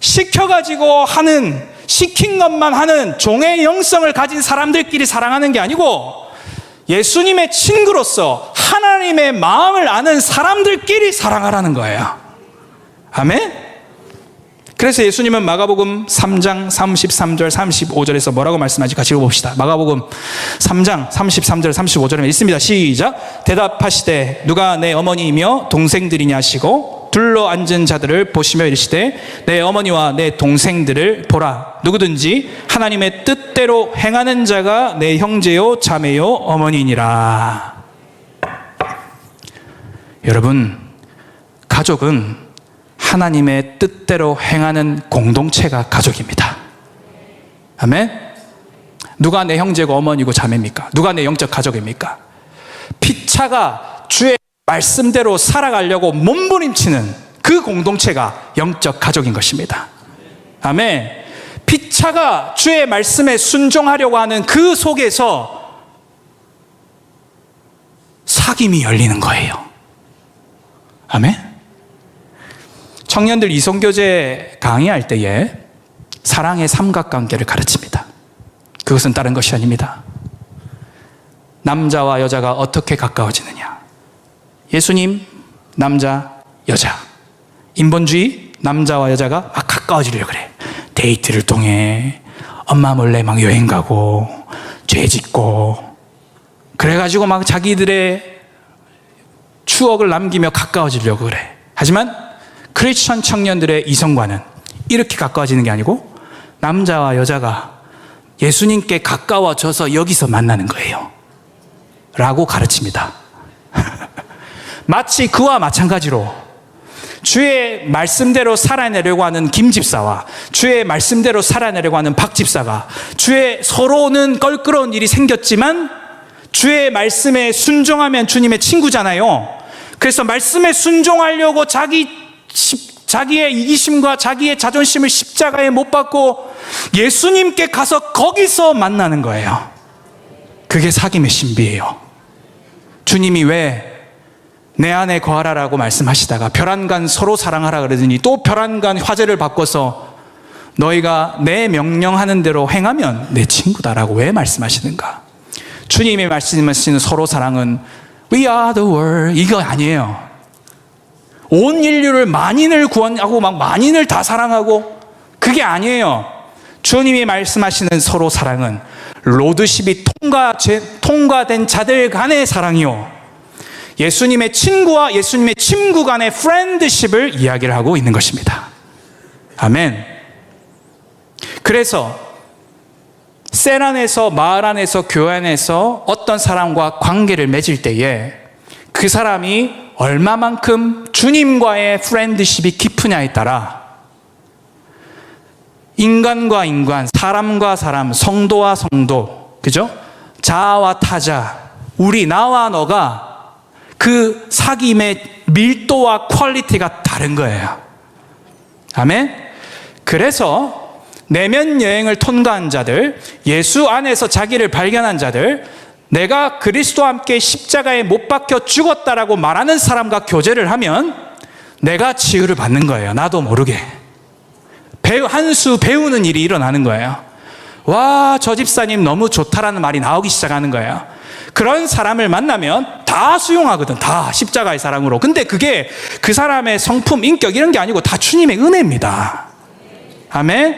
시켜가지고 하는, 시킨 것만 하는 종의 영성을 가진 사람들끼리 사랑하는 게 아니고 예수님의 친구로서 하나님의 마음을 아는 사람들끼리 사랑하라는 거예요. 아멘? 그래서 예수님은 마가복음 3장 33절 35절에서 뭐라고 말씀하지? 같이 읽어봅시다. 마가복음 3장 33절 35절에 있습니다. 시작. 대답하시되 누가 내 어머니이며 동생들이냐 하시고 둘러 앉은 자들을 보시며 이르시되 내 어머니와 내 동생들을 보라. 누구든지 하나님의 뜻대로 행하는 자가 내 형제요 자매요 어머니니라. 여러분, 가족은 하나님의 뜻대로 행하는 공동체가 가족입니다. 아멘? 누가 내 형제고 어머니고 자매입니까? 누가 내 영적 가족입니까? 피차가 주의 말씀대로 살아가려고 몸부림치는 그 공동체가 영적 가족인 것입니다. 아멘. 피차가 주의 말씀에 순종하려고 하는 그 속에서 사귐이 열리는 거예요. 아멘. 청년들 이성교제 강의할 때에 사랑의 삼각관계를 가르칩니다. 그것은 다른 것이 아닙니다. 남자와 여자가 어떻게 가까워지느냐. 예수님, 남자, 여자. 인본주의, 남자와 여자가 막 가까워지려고 그래. 데이트를 통해 엄마 몰래 막 여행 가고 죄 짓고 그래가지고 막 자기들의 추억을 남기며 가까워지려고 그래. 하지만 크리스천 청년들의 이성과는 이렇게 가까워지는 게 아니고 남자와 여자가 예수님께 가까워져서 여기서 만나는 거예요 라고 가르칩니다. 마치 그와 마찬가지로 주의 말씀대로 살아내려고 하는 김 집사와 주의 말씀대로 살아내려고 하는 박 집사가 주의 서로는 껄끄러운 일이 생겼지만 주의 말씀에 순종하면 주님의 친구잖아요. 그래서 말씀에 순종하려고 자기의 이기심과 자기의 자존심을 십자가에 못 박고 예수님께 가서 거기서 만나는 거예요. 그게 사귐의 신비예요. 주님이 왜 내 안에 거하라라고 말씀하시다가 별안간 서로 사랑하라 그러더니 또 별안간 화제를 바꿔서 너희가 내 명령하는 대로 행하면 내 친구다라고 왜 말씀하시는가? 주님이 말씀하시는 서로 사랑은 We are the world 이거 아니에요. 온 인류를 만인을 구원하고 막 만인을 다 사랑하고 그게 아니에요. 주님이 말씀하시는 서로 사랑은 로드십이 통과된 자들 간의 사랑이요. 예수님의 친구와 예수님의 친구 간의 프렌드십을 이야기를 하고 있는 것입니다. 아멘. 그래서 셀 안에서, 마을 안에서, 교회 안에서 어떤 사람과 관계를 맺을 때에 그 사람이 얼마만큼 주님과의 프렌드십이 깊으냐에 따라 인간과 인간, 사람과 사람, 성도와 성도, 그죠? 자아와 타자, 우리, 나와 너가 그 사귐의 밀도와 퀄리티가 다른 거예요. 아멘? 그래서 내면 여행을 통과한 자들, 예수 안에서 자기를 발견한 자들, 내가 그리스도와 함께 십자가에 못 박혀 죽었다라고 말하는 사람과 교제를 하면 내가 치유를 받는 거예요. 나도 모르게. 한 수 배우는 일이 일어나는 거예요. 와, 저 집사님 너무 좋다라는 말이 나오기 시작하는 거예요. 그런 사람을 만나면 다 수용하거든. 다 십자가의 사랑으로. 근데 그게 그 사람의 성품, 인격 이런 게 아니고 다 주님의 은혜입니다. 아멘.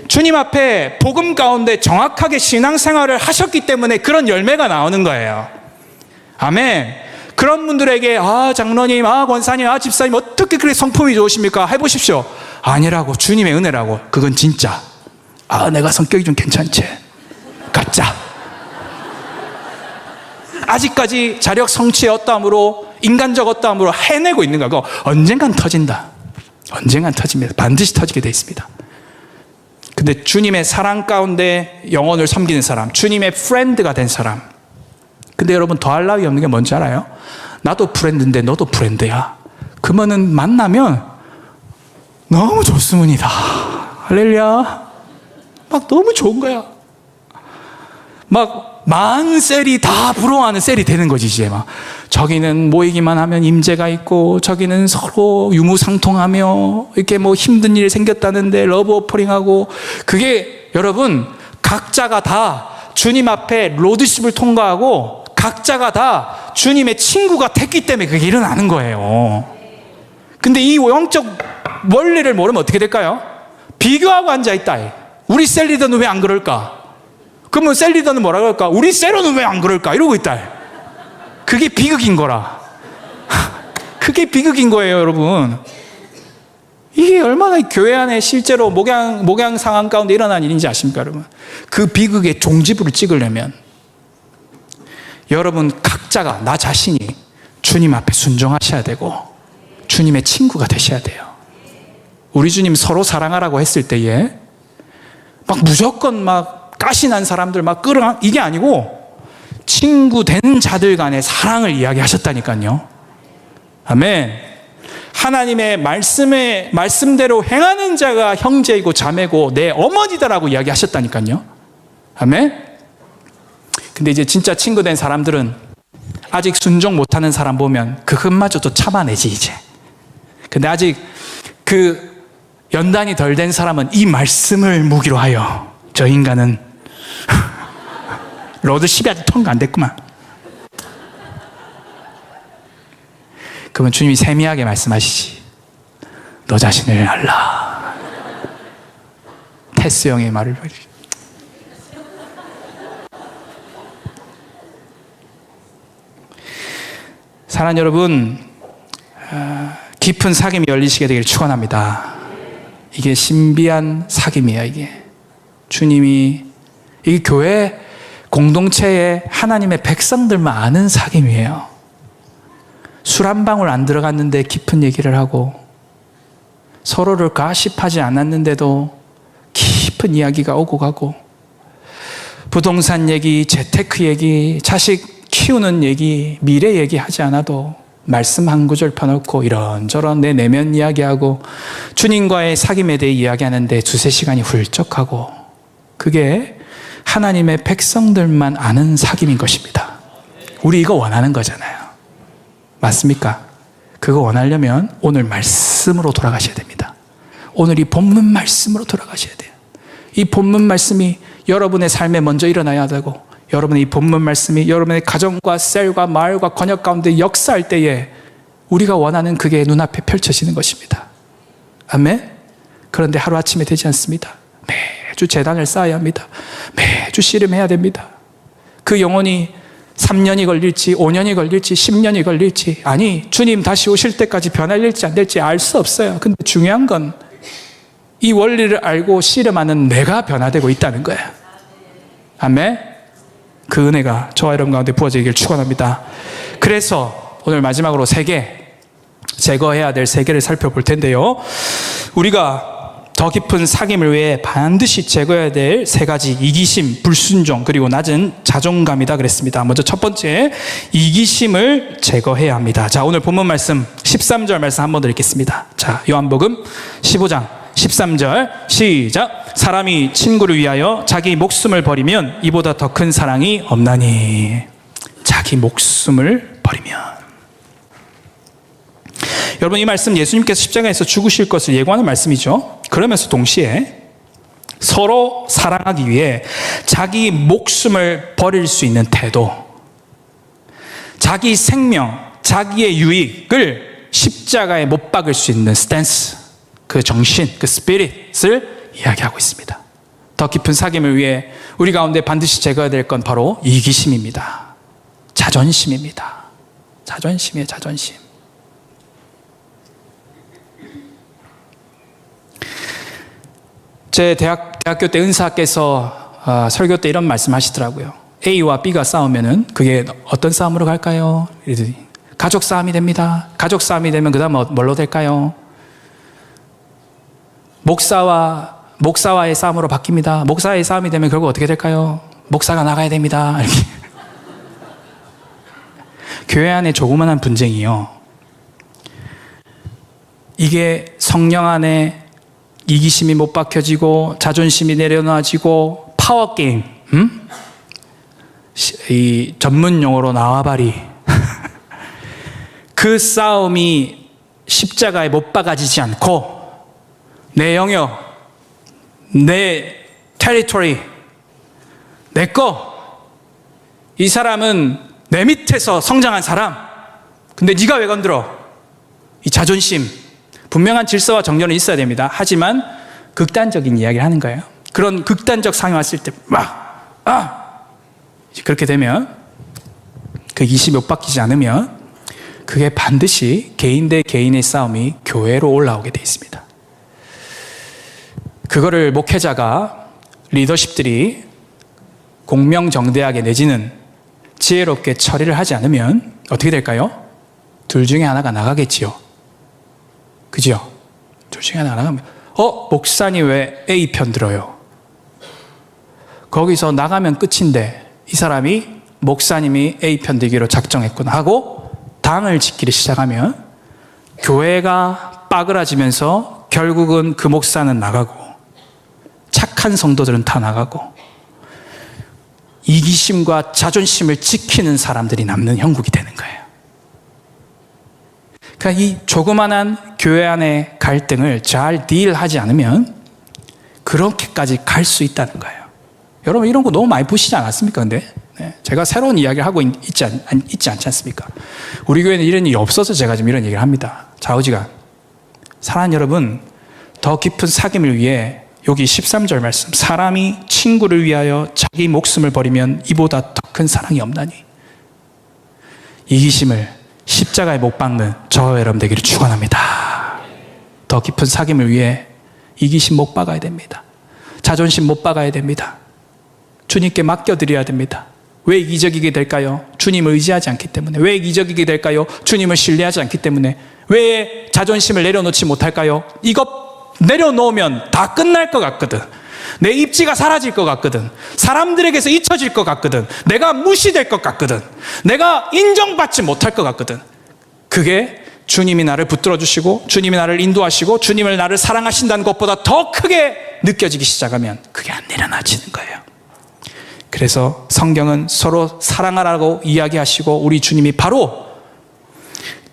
주님 앞에 복음 가운데 정확하게 신앙생활을 하셨기 때문에 그런 열매가 나오는 거예요. 아멘. 그런 분들에게 장로님, 권사님, 집사님 어떻게 그렇게 성품이 좋으십니까? 해보십시오. 아니라고. 주님의 은혜라고. 그건 진짜. 내가 성격이 좀 괜찮지. 가짜. 아직까지 자력 성취의 어떠함으로, 인간적 어떠함으로 해내고 있는 거고 언젠간 터진다. 언젠간 터집니다. 반드시 터지게 돼 있습니다. 근데 주님의 사랑 가운데 영혼을 섬기는 사람, 주님의 프렌드가 된 사람. 근데 여러분 더할 나위 없는 게 뭔지 알아요? 나도 프렌드인데 너도 프렌드야. 그러면은 만나면 너무 좋습니다. 할렐루야. 막 너무 좋은 거야. 막 만 셀이 다 부러워하는 셀이 되는 거지 이제 막. 저기는 모이기만 하면 임재가 있고 저기는 서로 유무상통하며 이렇게 뭐 힘든 일이 생겼다는데 러브 오퍼링하고 그게 여러분 각자가 다 주님 앞에 로드십을 통과하고 각자가 다 주님의 친구가 됐기 때문에 그게 일어나는 거예요. 근데 이 영적 원리를 모르면 어떻게 될까요? 비교하고 앉아있다. 우리 셀 리더는 왜 안 그럴까? 그러면 셀 리더는 뭐라 그럴까? 우리 셀러는 왜 안 그럴까? 이러고 있다. 그게 비극인 거라. 그게 비극인 거예요, 여러분. 이게 얼마나 교회 안에 실제로 목양 상황 가운데 일어난 일인지 아십니까, 여러분? 그 비극의 종지부를 찍으려면 여러분 각자가 나 자신이 주님 앞에 순종하셔야 되고 주님의 친구가 되셔야 돼요. 우리 주님 서로 사랑하라고 했을 때에 막 무조건 막 가시난 사람들 막 이게 아니고 친구 된 자들 간의 사랑을 이야기하셨다니까요. 아멘. 하나님의 말씀대로 행하는 자가 형제이고 자매고 내 어머니다라고 이야기하셨다니까요. 아멘. 근데 이제 진짜 친구 된 사람들은 아직 순종 못하는 사람 보면 그것마저도 참아내지 이제. 근데 아직 그 연단이 덜 된 사람은 이 말씀을 무기로 하여 저 인간은 로드 10이 아직 통과 안 됐구만. 그러면 주님이 세미하게 말씀하시지. 너 자신을 알라. 테스 형의 말을 봐주시. 사랑하는 여러분, 깊은 사귐이 열리시게 되기를 축원합니다. 이게 신비한 사귐이에요. 이게 주님이 이 교회 공동체에 하나님의 백성들만 아는 사귐이에요. 술 한 방울 안 들어갔는데 깊은 얘기를 하고 서로를 가십하지 않았는데도 깊은 이야기가 오고 가고, 부동산 얘기, 재테크 얘기, 자식 키우는 얘기, 미래 얘기하지 않아도 말씀 한 구절 펴놓고 이런저런 내 내면 이야기하고 주님과의 사귐에 대해 이야기하는데 두세 시간이 훌쩍 가고, 그게 하나님의 백성들만 아는 사귐인 것입니다. 우리 이거 원하는 거잖아요. 맞습니까? 그거 원하려면 오늘 말씀으로 돌아가셔야 됩니다. 오늘 이 본문 말씀으로 돌아가셔야 돼요. 이 본문 말씀이 여러분의 삶에 먼저 일어나야 되고, 여러분의 이 본문 말씀이 여러분의 가정과 셀과 마을과 권역 가운데 역사할 때에 우리가 원하는 그게 눈앞에 펼쳐지는 것입니다. 아멘? 그런데 하루아침에 되지 않습니다. 매주 재단을 쌓아야 합니다. 매주 씨름해야 됩니다. 그 영혼이 3년이 걸릴지 5년이 걸릴지 10년이 걸릴지, 아니 주님 다시 오실 때까지 변할지 안 될지 알 수 없어요. 근데 중요한 건 이 원리를 알고 씨름하는 내가 변화되고 있다는 거예요. 아멘? 그 은혜가 저와 여러분 가운데 부어지길 축원합니다. 그래서 오늘 마지막으로 3개, 제거해야 될 3개를 살펴볼 텐데요. 우리가 더 깊은 사귐을 위해 반드시 제거해야 될 3가지, 이기심, 불순종, 그리고 낮은 자존감이다 그랬습니다. 먼저 첫 번째, 이기심을 제거해야 합니다. 자, 오늘 본문 말씀 13절 말씀 한번 더 읽겠습니다. 자, 요한복음 15장 13절 시작. 사람이 친구를 위하여 자기 목숨을 버리면 이보다 더 큰 사랑이 없나니. 자기 목숨을 버리면. 여러분, 이 말씀 예수님께서 십자가에서 죽으실 것을 예고하는 말씀이죠. 그러면서 동시에 서로 사랑하기 위해 자기 목숨을 버릴 수 있는 태도, 자기 생명, 자기의 유익을 십자가에 못 박을 수 있는 스탠스, 그 정신, 그 스피릿을 이야기하고 있습니다. 더 깊은 사귐을 위해 우리 가운데 반드시 제거해야 될 건 바로 이기심입니다. 자존심입니다. 자존심이에요, 자존심. 제 대학교 때 은사께서 설교 때 이런 말씀 하시더라고요. A와 B가 싸우면은 그게 어떤 싸움으로 갈까요? 이러더니 가족 싸움이 됩니다. 가족 싸움이 되면 그 다음 뭘로 될까요? 목사와의 싸움으로 바뀝니다. 목사의 싸움이 되면 결국 어떻게 될까요? 목사가 나가야 됩니다. 이렇게. 교회 안에 조그만한 분쟁이요, 이게 성령 안에 이기심이 못 박혀지고 자존심이 내려놔지고 파워게임, 이 전문 용어로 나와바리 그 싸움이 십자가에 못 박아지지 않고 내 영역, 내 테리토리, 내 거, 이 사람은 내 밑에서 성장한 사람, 근데 네가 왜 건드려? 이 자존심, 분명한 질서와 정렬은 있어야 됩니다. 하지만 극단적인 이야기를 하는 거예요. 그런 극단적 상황이 왔을 때 그렇게 되면, 그 이심이 못 바뀌지 않으면 그게 반드시 개인 대 개인의 싸움이 교회로 올라오게 돼 있습니다. 그거를 목회자가, 리더십들이 공명정대하게 내지는 지혜롭게 처리를 하지 않으면 어떻게 될까요? 둘 중에 하나가 나가겠지요. 그죠? 둘 중에 하나가 나가면, 목사님 왜 A 편 들어요? 거기서 나가면 끝인데 이 사람이 목사님이 A 편 들기로 작정했구나 하고 당을 짓기를 시작하면 교회가 빠그라지면서 결국은 그 목사는 나가고 착한 성도들은 다 나가고 이기심과 자존심을 지키는 사람들이 남는 형국이 되는 거예요. 그러니까 이 조그만한 교회 안의 갈등을 잘 딜하지 않으면 그렇게까지 갈 수 있다는 거예요. 여러분, 이런 거 너무 많이 보시지 않았습니까? 근데 제가 새로운 이야기를 하고 있지 않지 않습니까? 우리 교회는 이런 일이 없어서 제가 지금 이런 얘기를 합니다. 좌우지간. 사랑하는 여러분, 더 깊은 사귐을 위해 여기 13절 말씀, 사람이 친구를 위하여 자기 목숨을 버리면 이보다 더 큰 사랑이 없나니. 이기심을 십자가에 못 박는 저와 여러분 되기를 축원합니다. 더 깊은 사귐을 위해 이기심 못 박아야 됩니다. 자존심 못 박아야 됩니다. 주님께 맡겨드려야 됩니다. 왜 이기적이게 될까요? 주님을 의지하지 않기 때문에. 왜 이기적이게 될까요? 주님을 신뢰하지 않기 때문에. 왜 자존심을 내려놓지 못할까요? 이것 내려놓으면 다 끝날 것 같거든. 내 입지가 사라질 것 같거든. 사람들에게서 잊혀질 것 같거든. 내가 무시될 것 같거든. 내가 인정받지 못할 것 같거든. 그게 주님이 나를 붙들어 주시고 주님이 나를 인도하시고 주님을 나를 사랑하신다는 것보다 더 크게 느껴지기 시작하면 그게 안 내려놔지는 거예요. 그래서 성경은 서로 사랑하라고 이야기하시고 우리 주님이 바로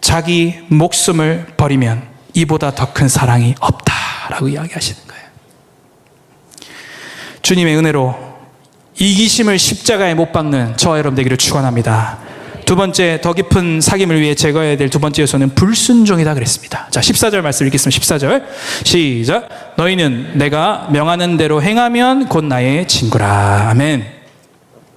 자기 목숨을 버리면 이보다 더 큰 사랑이 없다라고 이야기하시는 거예요. 주님의 은혜로 이기심을 십자가에 못 박는 저와 여러분 되기를 축원합니다. 두 번째, 더 깊은 사귐을 위해 제거해야 될 두 번째 요소는 불순종이다 그랬습니다. 자, 14절 말씀 읽겠습니다. 14절 시작. 너희는 내가 명하는 대로 행하면 곧 나의 친구라. 아멘.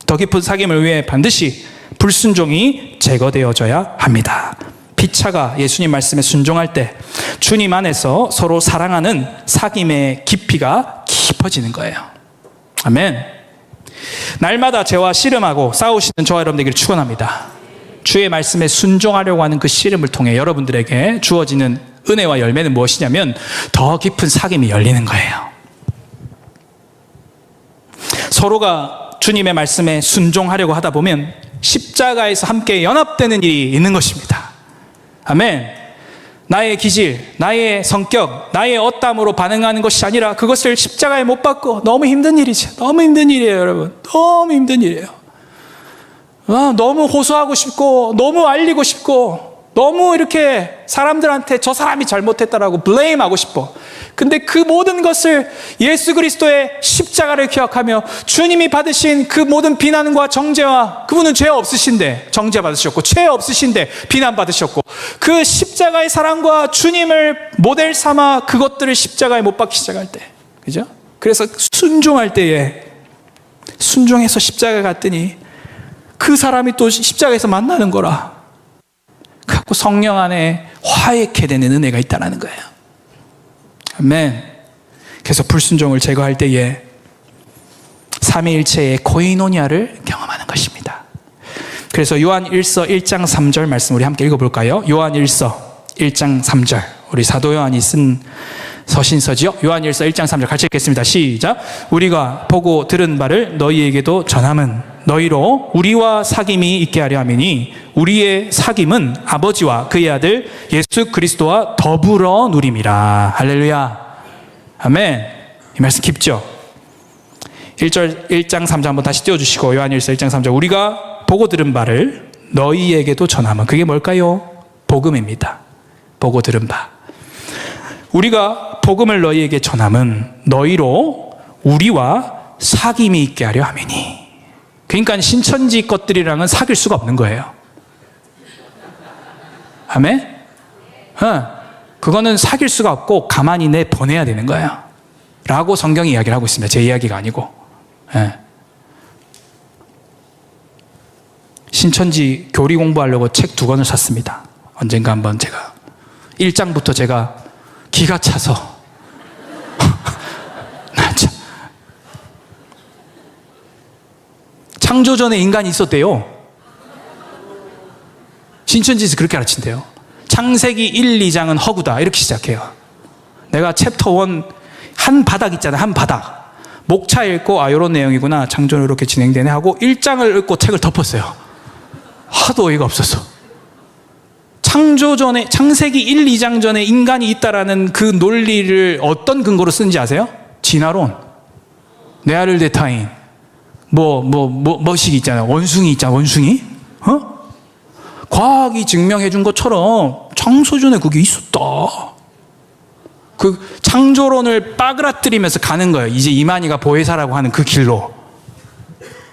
더 깊은 사귐을 위해 반드시 불순종이 제거되어져야 합니다. 피차가 예수님 말씀에 순종할 때 주님 안에서 서로 사랑하는 사귐의 깊이가 깊어지는 거예요. 아멘. 날마다 죄와 씨름하고 싸우시는 저와 여러분 되기를 축원합니다. 주의 말씀에 순종하려고 하는 그 씨름을 통해 여러분들에게 주어지는 은혜와 열매는 무엇이냐면 더 깊은 사귐이 열리는 거예요. 서로가 주님의 말씀에 순종하려고 하다 보면 십자가에서 함께 연합되는 일이 있는 것입니다. 아멘. 나의 기질, 나의 성격, 나의 어땀으로 반응하는 것이 아니라 그것을 십자가에 못 박고 너무 힘든 일이죠. 너무 힘든 일이에요, 여러분. 너무 힘든 일이에요. 너무 호소하고 싶고 너무 알리고 싶고 너무 이렇게 사람들한테 저 사람이 잘못했다라고 블레임하고 싶어. 근데 그 모든 것을 예수 그리스도의 십자가를 기억하며 주님이 받으신 그 모든 비난과 정죄와 그분은 죄 없으신데 정죄 받으셨고 죄 없으신데 비난 받으셨고 그 십자가의 사랑과 주님을 모델 삼아 그것들을 십자가에 못 박기 시작할 때, 그죠? 그래서 순종할 때에 순종해서 십자가에 갔더니 그 사람이 또 십자가에서 만나는 거라. 갖고 성령 안에 화해케 되는 은혜가 있다는 거예요. 아멘. 그래서 불순종을 제거할 때에 삼위일체의 코이노니아를 경험하는 것입니다. 그래서 요한 1서 1장 3절 말씀 우리 함께 읽어볼까요? 요한 1서 1장 3절 우리 사도 요한이 쓴 서신서지요. 요한 1서 1장 3절 같이 읽겠습니다. 시작. 우리가 보고 들은 바를 너희에게도 전함은 너희로 우리와 사귐이 있게 하려 함이니 우리의 사귐은 아버지와 그의 아들 예수 그리스도와 더불어 누림이라. 할렐루야. 아멘. 이 말씀 깊죠? 1장 3절 한번 다시 띄워주시고 요한 1서 1장 3절 우리가 보고 들은 바를 너희에게도 전함은 그게 뭘까요? 복음입니다. 보고 들은 바. 우리가 복음을 너희에게 전함은 너희로 우리와 사귐이 있게 하려 함이니. 그러니까 신천지 것들이랑은 사귈 수가 없는 거예요. 아멘? 그거는 사귈 수가 없고 가만히 내보내야 되는 거예요. 라고 성경이 이야기를 하고 있습니다. 제 이야기가 아니고. 신천지 교리 공부하려고 책 2권을 샀습니다. 언젠가 한번 제가 1장부터 제가 기가 차서 창조 전에 인간이 있었대요. 신천지에서 그렇게 가르친대요. 창세기 1, 2장은 허구다 이렇게 시작해요. 내가 챕터 1 한 바닥 있잖아요. 한 바닥 목차 읽고 이런 내용이구나, 창조는 이렇게 진행되네 하고 1장을 읽고 책을 덮었어요. 하도 어이가 없어서. 창조 전에, 창세기 1, 2장 전에 인간이 있다라는 그 논리를 어떤 근거로 쓰는지 아세요? 진화론, 네아르데타인, 뭐식 있잖아요. 원숭이 있잖아요. 원숭이. 과학이 증명해 준 것처럼 창조전에 그게 있었다. 그 창조론을 빠그라뜨리면서 가는 거예요. 이제 이만희가 보혜사라고 하는 그 길로.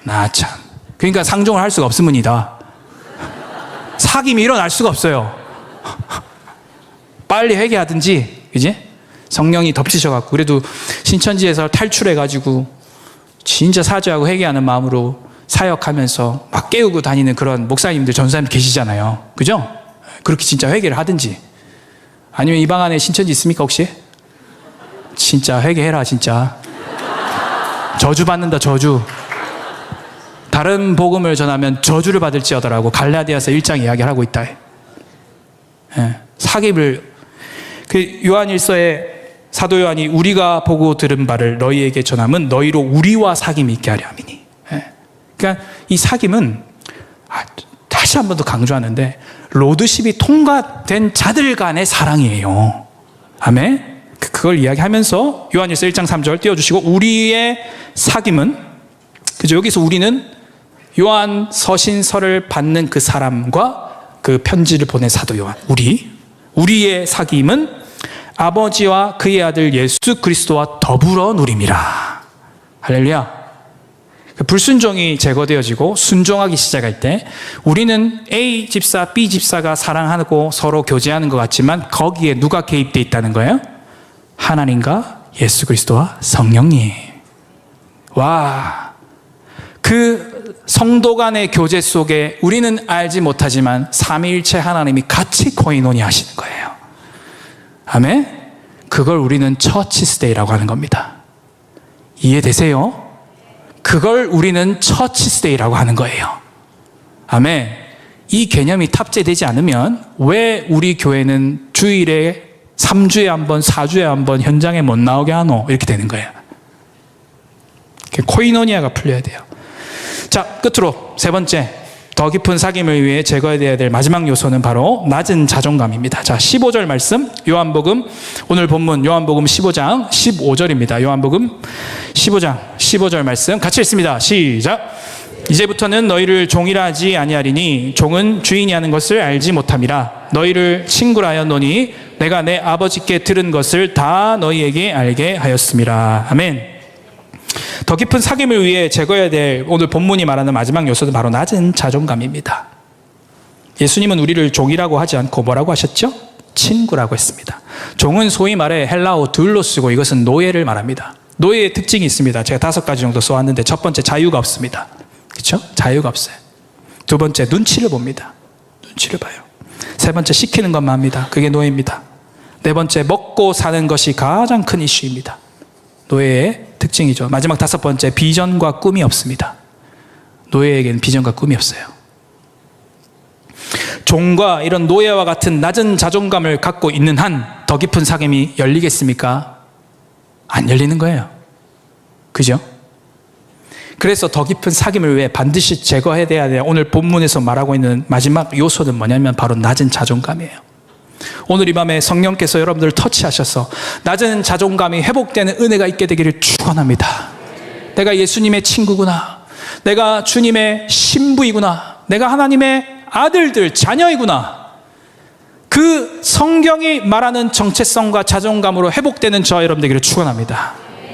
나 참. 그러니까 상종을 할 수가 없으문이다. 사귐이 일어날 수가 없어요. 빨리 회개하든지, 그지? 성령이 덮치셔갖고. 그래도 신천지에서 탈출해가지고 진짜 사죄하고 회개하는 마음으로 사역하면서 막 깨우고 다니는 그런 목사님들, 전사님들 계시잖아요. 그죠? 그렇게 진짜 회개를 하든지. 아니면 이 방 안에 신천지 있습니까 혹시? 진짜 회개해라 진짜. 저주 받는다, 저주. 다른 복음을 전하면 저주를 받을지어다라고 갈라디아서 1장 이야기를 하고 있다. 사귐을 그 요한일서에 사도 요한이 우리가 보고 들은 바를 너희에게 전함은 너희로 우리와 사귐이 있게 하려 함이니. 그러니까 이 사귐은 다시 한 번 더 강조하는데 로드십이 통과된 자들 간의 사랑이에요. 아멘. 그걸 이야기하면서 요한일서 1장 3절 띄워주시고 우리의 사귐은 그죠? 여기서 우리는 요한 서신서를 받는 그 사람과 그 편지를 보낸 사도 요한 우리의 사귐은 아버지와 그의 아들 예수 그리스도와 더불어 누림이라. 할렐루야. 불순종이 제거되어지고 순종하기 시작할 때 우리는 A 집사, B 집사가 사랑하고 서로 교제하는 것 같지만 거기에 누가 개입되어 있다는 거예요? 하나님과 예수 그리스도와 성령님. 와, 그 성도 간의 교제 속에 우리는 알지 못하지만 삼위일체 하나님이 같이 코이노니 하시는 거예요. 아멘? 그걸 우리는 처치스데이라고 하는 겁니다. 이해되세요? 그걸 우리는 처치스데이라고 하는 거예요. 아멘. 이 개념이 탑재되지 않으면 왜 우리 교회는 주일에 3주에 한 번, 4주에 한 번 현장에 못 나오게 하노? 이렇게 되는 거예요. 코이노니아가 풀려야 돼요. 자, 끝으로 세 번째, 더 깊은 사귐을 위해 제거해야 될 마지막 요소는 바로 낮은 자존감입니다. 자, 15절 말씀, 요한복음, 오늘 본문 요한복음 15장 15절입니다. 요한복음 15절 말씀 같이 읽습니다. 시작. 이제부터는 너희를 종이라 하지 아니하리니 종은 주인이 하는 것을 알지 못함이라. 너희를 친구라 하였노니 내가 내 아버지께 들은 것을 다 너희에게 알게 하였음이라. 아멘. 더 깊은 사귐을 위해 제거해야 될 오늘 본문이 말하는 마지막 요소는 바로 낮은 자존감입니다. 예수님은 우리를 종이라고 하지 않고 뭐라고 하셨죠? 친구라고 했습니다. 종은 소위 말해 헬라어 둘로쓰고 이것은 노예를 말합니다. 노예의 특징이 있습니다. 제가 5가지 정도 써왔는데 첫 번째, 자유가 없습니다. 그렇죠? 자유가 없어요. 두 번째, 눈치를 봅니다. 눈치를 봐요. 세 번째, 시키는 것만 합니다. 그게 노예입니다. 네 번째, 먹고 사는 것이 가장 큰 이슈입니다. 노예의 특징이죠. 마지막 5번째, 비전과 꿈이 없습니다. 노예에게는 비전과 꿈이 없어요. 종과 이런 노예와 같은 낮은 자존감을 갖고 있는 한 더 깊은 사귐이 열리겠습니까? 안 열리는 거예요. 그죠? 그래서 더 깊은 사귐을 위해 반드시 제거해야 돼요. 오늘 본문에서 말하고 있는 마지막 요소는 뭐냐면 바로 낮은 자존감이에요. 오늘 이 밤에 성령께서 여러분들을 터치하셔서 낮은 자존감이 회복되는 은혜가 있게 되기를 축원합니다. 내가 예수님의 친구구나. 내가 주님의 신부이구나. 내가 하나님의 아들들, 자녀이구나. 그 성경이 말하는 정체성과 자존감으로 회복되는 저와 여러분 되기를 축원합니다.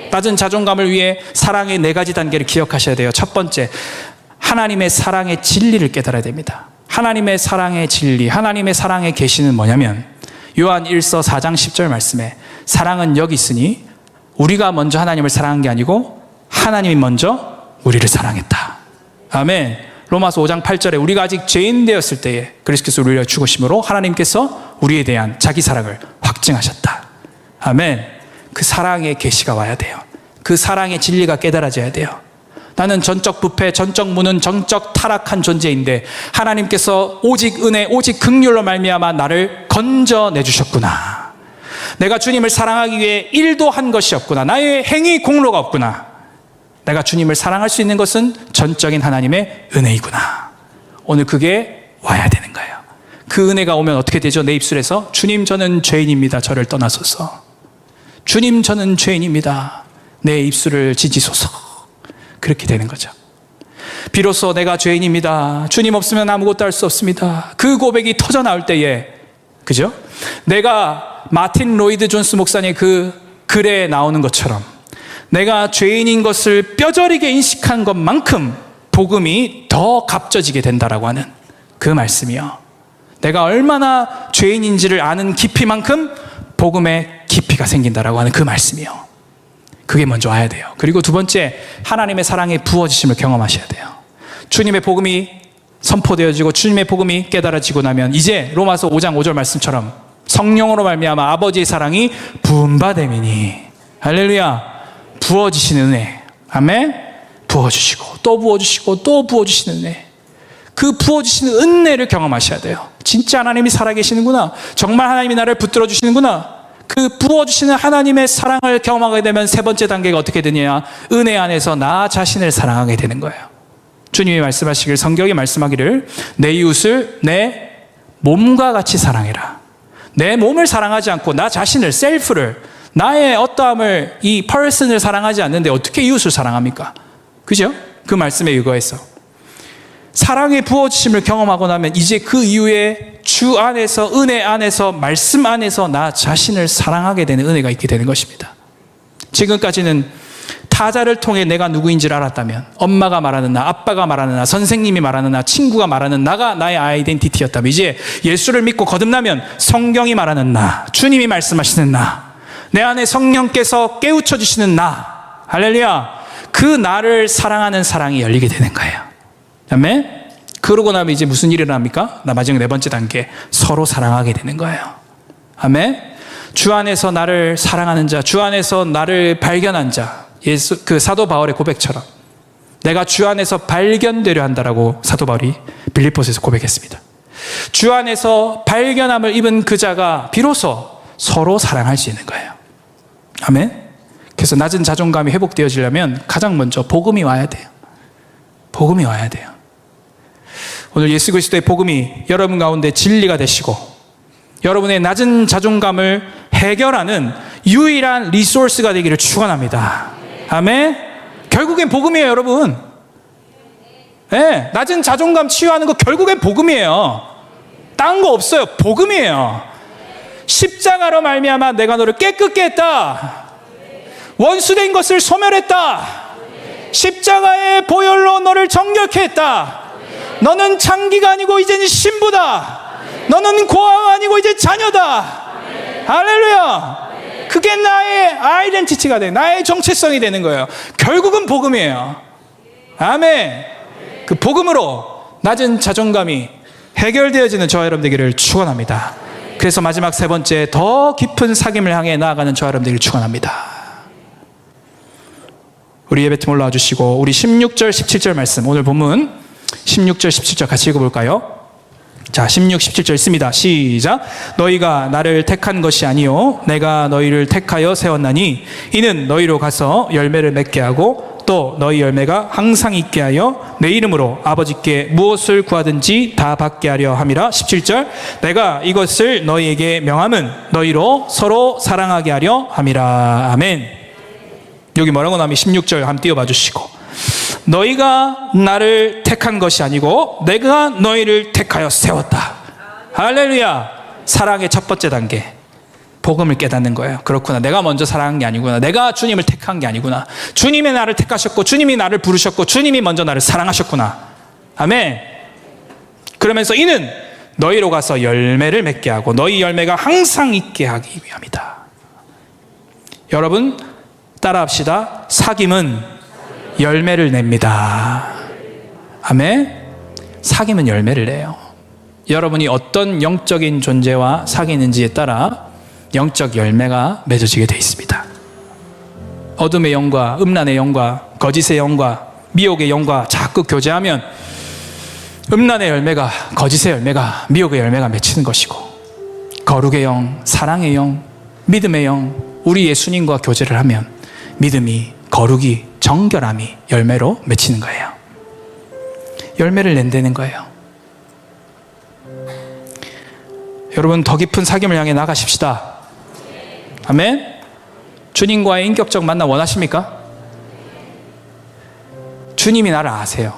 낮은 자존감을 위해 사랑의 4가지 단계를 기억하셔야 돼요. 첫 번째, 하나님의 사랑의 진리를 깨달아야 됩니다. 하나님의 사랑의 진리, 하나님의 사랑의 계시는 뭐냐면 요한 1서 4장 10절 말씀에 사랑은 여기 있으니 우리가 먼저 하나님을 사랑한 게 아니고 하나님이 먼저 우리를 사랑했다. 아멘. 로마서 5장 8절에 우리가 아직 죄인 되었을 때에 그리스도께서 우리를 죽으심으로 하나님께서 우리에 대한 자기 사랑을 확증하셨다. 아멘. 그 사랑의 계시가 와야 돼요. 그 사랑의 진리가 깨달아져야 돼요. 나는 전적 부패, 전적 무는, 전적 타락한 존재인데 하나님께서 오직 은혜, 오직 긍휼로 말미암아 나를 건져내 주셨구나. 내가 주님을 사랑하기 위해 일도 한 것이 없구나. 나의 행위 공로가 없구나. 내가 주님을 사랑할 수 있는 것은 전적인 하나님의 은혜이구나. 오늘 그게 와야 되는 거예요. 그 은혜가 오면 어떻게 되죠? 내 입술에서 주님 저는 죄인입니다. 저를 떠나소서. 주님 저는 죄인입니다. 내 입술을 지지소서. 그렇게 되는 거죠. 비로소 내가 죄인입니다. 주님 없으면 아무것도 할 수 없습니다. 그 고백이 터져 나올 때에, 그죠? 내가 마틴 로이드 존스 목사님 그 글에 나오는 것처럼 내가 죄인인 것을 뼈저리게 인식한 것만큼 복음이 더 값져지게 된다라고 하는 그 말씀이요. 내가 얼마나 죄인인지를 아는 깊이만큼 복음의 깊이가 생긴다라고 하는 그 말씀이요. 그게 먼저 와야 돼요. 그리고 두 번째, 하나님의 사랑의 부어지심을 경험하셔야 돼요. 주님의 복음이 선포되어지고 주님의 복음이 깨달아지고 나면 이제 로마서 5장 5절 말씀처럼 성령으로 말미암아 아버지의 사랑이 부음받음이니, 할렐루야, 부어지시는 은혜. 아멘. 부어주시고 또 부어주시고 또 부어주시는 은혜. 그 부어주시는 은혜를 경험하셔야 돼요. 진짜 하나님이 살아계시는구나. 정말 하나님이 나를 붙들어 주시는구나. 그 부어주시는 하나님의 사랑을 경험하게 되면 세 번째 단계가 어떻게 되느냐? 은혜 안에서 나 자신을 사랑하게 되는 거예요. 주님이 말씀하시길, 성경이 말씀하기를 내 이웃을 내 몸과 같이 사랑해라. 내 몸을 사랑하지 않고 나 자신을, 셀프를, 나의 어떠함을, 이 person을 사랑하지 않는데 어떻게 이웃을 사랑합니까? 그죠? 그 말씀에 의거해서 사랑의 부어주심을 경험하고 나면 이제 그 이후에 주 안에서, 은혜 안에서, 말씀 안에서 나 자신을 사랑하게 되는 은혜가 있게 되는 것입니다. 지금까지는 타자를 통해 내가 누구인지를 알았다면, 엄마가 말하는 나, 아빠가 말하는 나, 선생님이 말하는 나, 친구가 말하는 나가 나의 아이덴티티였다면, 이제 예수를 믿고 거듭나면 성경이 말하는 나, 주님이 말씀하시는 나, 내 안에 성령께서 깨우쳐 주시는 나, 할렐루야, 그 나를 사랑하는 사랑이 열리게 되는 거예요. 아멘. 그러고 나면 이제 무슨 일이 일어납니까? 마지막 네 번째 단계, 서로 사랑하게 되는 거예요. 아멘. 주 안에서 나를 사랑하는 자, 주 안에서 나를 발견한 자, 예수, 그 사도 바울의 고백처럼 내가 주 안에서 발견되려 한다라고 사도 바울이 빌립보서에서 고백했습니다. 주 안에서 발견함을 입은 그 자가 비로소 서로 사랑할 수 있는 거예요. 아멘. 그래서 낮은 자존감이 회복되어지려면 가장 먼저 복음이 와야 돼요. 복음이 와야 돼요. 오늘 예수 그리스도의 복음이 여러분 가운데 진리가 되시고 여러분의 낮은 자존감을 해결하는 유일한 리소스가 되기를 축원합니다. 아멘. 결국엔 복음이에요, 여러분. 네, 낮은 자존감 치유하는 거 결국엔 복음이에요. 딴 거 없어요. 복음이에요. 십자가로 말미암아 내가 너를 깨끗게 했다. 원수된 것을 소멸했다. 십자가의 보혈로 너를 정결케 했다. 너는 창기가 아니고 이제는 신부다. 너는 고아가 아니고 이제 자녀다. 할렐루야. 그게 나의 아이덴티티가 돼. 나의 정체성이 되는 거예요. 결국은 복음이에요. 아멘. 그 복음으로 낮은 자존감이 해결되어지는 저와 여러분 되기를 축원합니다. 그래서 마지막 세 번째, 더 깊은 사귐을 향해 나아가는 저와 여러분 되기를 축원합니다. 우리 예배팀 올라와 주시고 우리 16절 17절 말씀, 오늘 본문 16절 17절 같이 읽어볼까요? 자, 16, 17절 있습니다. 시작. 너희가 나를 택한 것이 아니요 내가 너희를 택하여 세웠나니 이는 너희로 가서 열매를 맺게 하고 또 너희 열매가 항상 있게 하여 내 이름으로 아버지께 무엇을 구하든지 다 받게 하려 함이라. 17절. 내가 이것을 너희에게 명함은 너희로 서로 사랑하게 하려 함이라. 아멘. 여기 뭐라고 나오면 16절 한번 띄워봐 주시고, 너희가 나를 택한 것이 아니고 내가 너희를 택하여 세웠다. 할렐루야. 사랑의 첫 번째 단계, 복음을 깨닫는 거예요. 그렇구나, 내가 먼저 사랑한 게 아니구나, 내가 주님을 택한 게 아니구나, 주님이 나를 택하셨고 주님이 나를 부르셨고 주님이 먼저 나를 사랑하셨구나. 아멘. 그러면서 이는 너희로 가서 열매를 맺게 하고 너희 열매가 항상 있게 하기 위함이다. 여러분 따라합시다. 사귐은 열매를 냅니다. 아멘. 사귐은 열매를 내요. 여러분이 어떤 영적인 존재와 사귀는지에 따라 영적 열매가 맺어지게 되어 있습니다. 어둠의 영과 음란의 영과 거짓의 영과 미혹의 영과 자꾸 교제하면 음란의 열매가, 거짓의 열매가, 미혹의 열매가 맺히는 것이고, 거룩의 영, 사랑의 영, 믿음의 영, 우리 예수님과 교제를 하면 믿음이, 거룩이, 정결함이 열매로 맺히는 거예요. 열매를 낸다는 거예요. 여러분 더 깊은 사귐을 향해 나가십시다. 아멘. 주님과의 인격적 만남 원하십니까? 주님이 나를 아세요.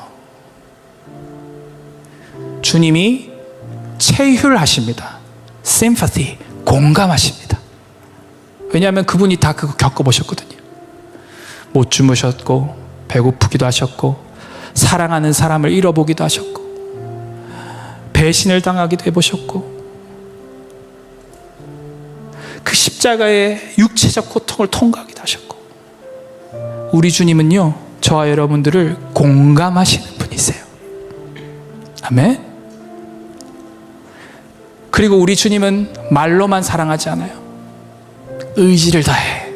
주님이 체휼하십니다. sympathy, 공감하십니다. 왜냐하면 그분이 다 그거 겪어보셨거든요. 못 주무셨고 배고프기도 하셨고 사랑하는 사람을 잃어보기도 하셨고 배신을 당하기도 해보셨고 그 십자가의 육체적 고통을 통과하기도 하셨고, 우리 주님은요 저와 여러분들을 공감하시는 분이세요. 아멘. 그리고 우리 주님은 말로만 사랑하지 않아요. 의지를 다해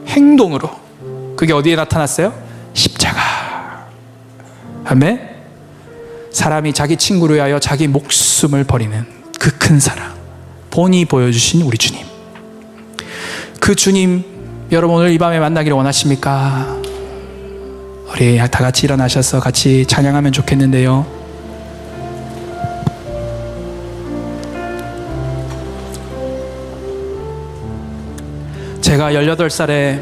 행동으로. 그게 어디에 나타났어요? 십자가. 아멘. 사람이 자기 친구를 위하여 자기 목숨을 버리는 그 큰 사랑, 본이 보여주신 우리 주님. 그 주님, 여러분 오늘 이 밤에 만나기를 원하십니까? 우리 다 같이 일어나셔서 같이 찬양하면 좋겠는데요. 제가 18살에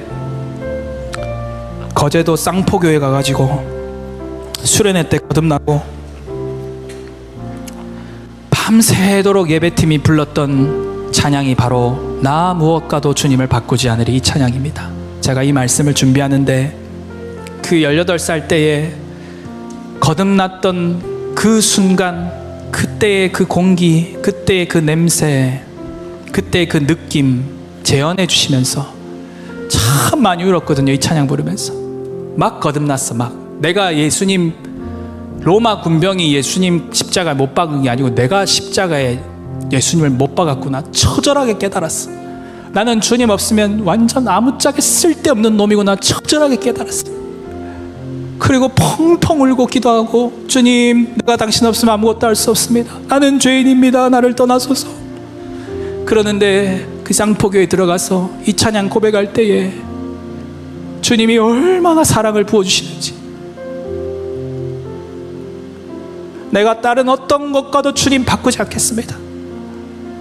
거제도 쌍포교회 가가지고 수련회 때 거듭나고 밤새도록 예배팀이 불렀던 찬양이 바로 나 무엇과도 주님을 바꾸지 않으리, 이 찬양입니다. 제가 이 말씀을 준비하는데 그 18살 때에 거듭났던 그 순간, 그때의 그 공기, 그때의 그 냄새, 그때의 그 느낌 재현해 주시면서 참 많이 울었거든요. 이 찬양 부르면서 막 거듭났어. 막 내가 예수님, 로마 군병이 예수님 십자가에 못 박은 게 아니고 내가 십자가에 예수님을 못 박았구나 처절하게 깨달았어. 나는 주님 없으면 완전 아무짝에 쓸데없는 놈이구나 처절하게 깨달았어. 그리고 펑펑 울고 기도하고, 주님, 내가 당신 없으면 아무것도 할 수 없습니다. 나는 죄인입니다. 나를 떠나소서. 그러는데 그 쌍포교에 들어가서 이 찬양 고백할 때에 주님이 얼마나 사랑을 부어주시는지, 내가 다른 어떤 것과도 주님 바꾸지 않겠습니다.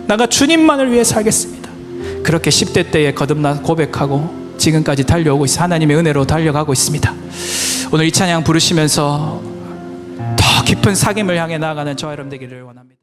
내가 주님만을 위해 살겠습니다. 그렇게 10대 때에 거듭나 고백하고 지금까지 달려오고 있어. 하나님의 은혜로 달려가고 있습니다. 오늘 이 찬양 부르시면서 더 깊은 사귐을 향해 나아가는 저와 여러분 되기를 원합니다.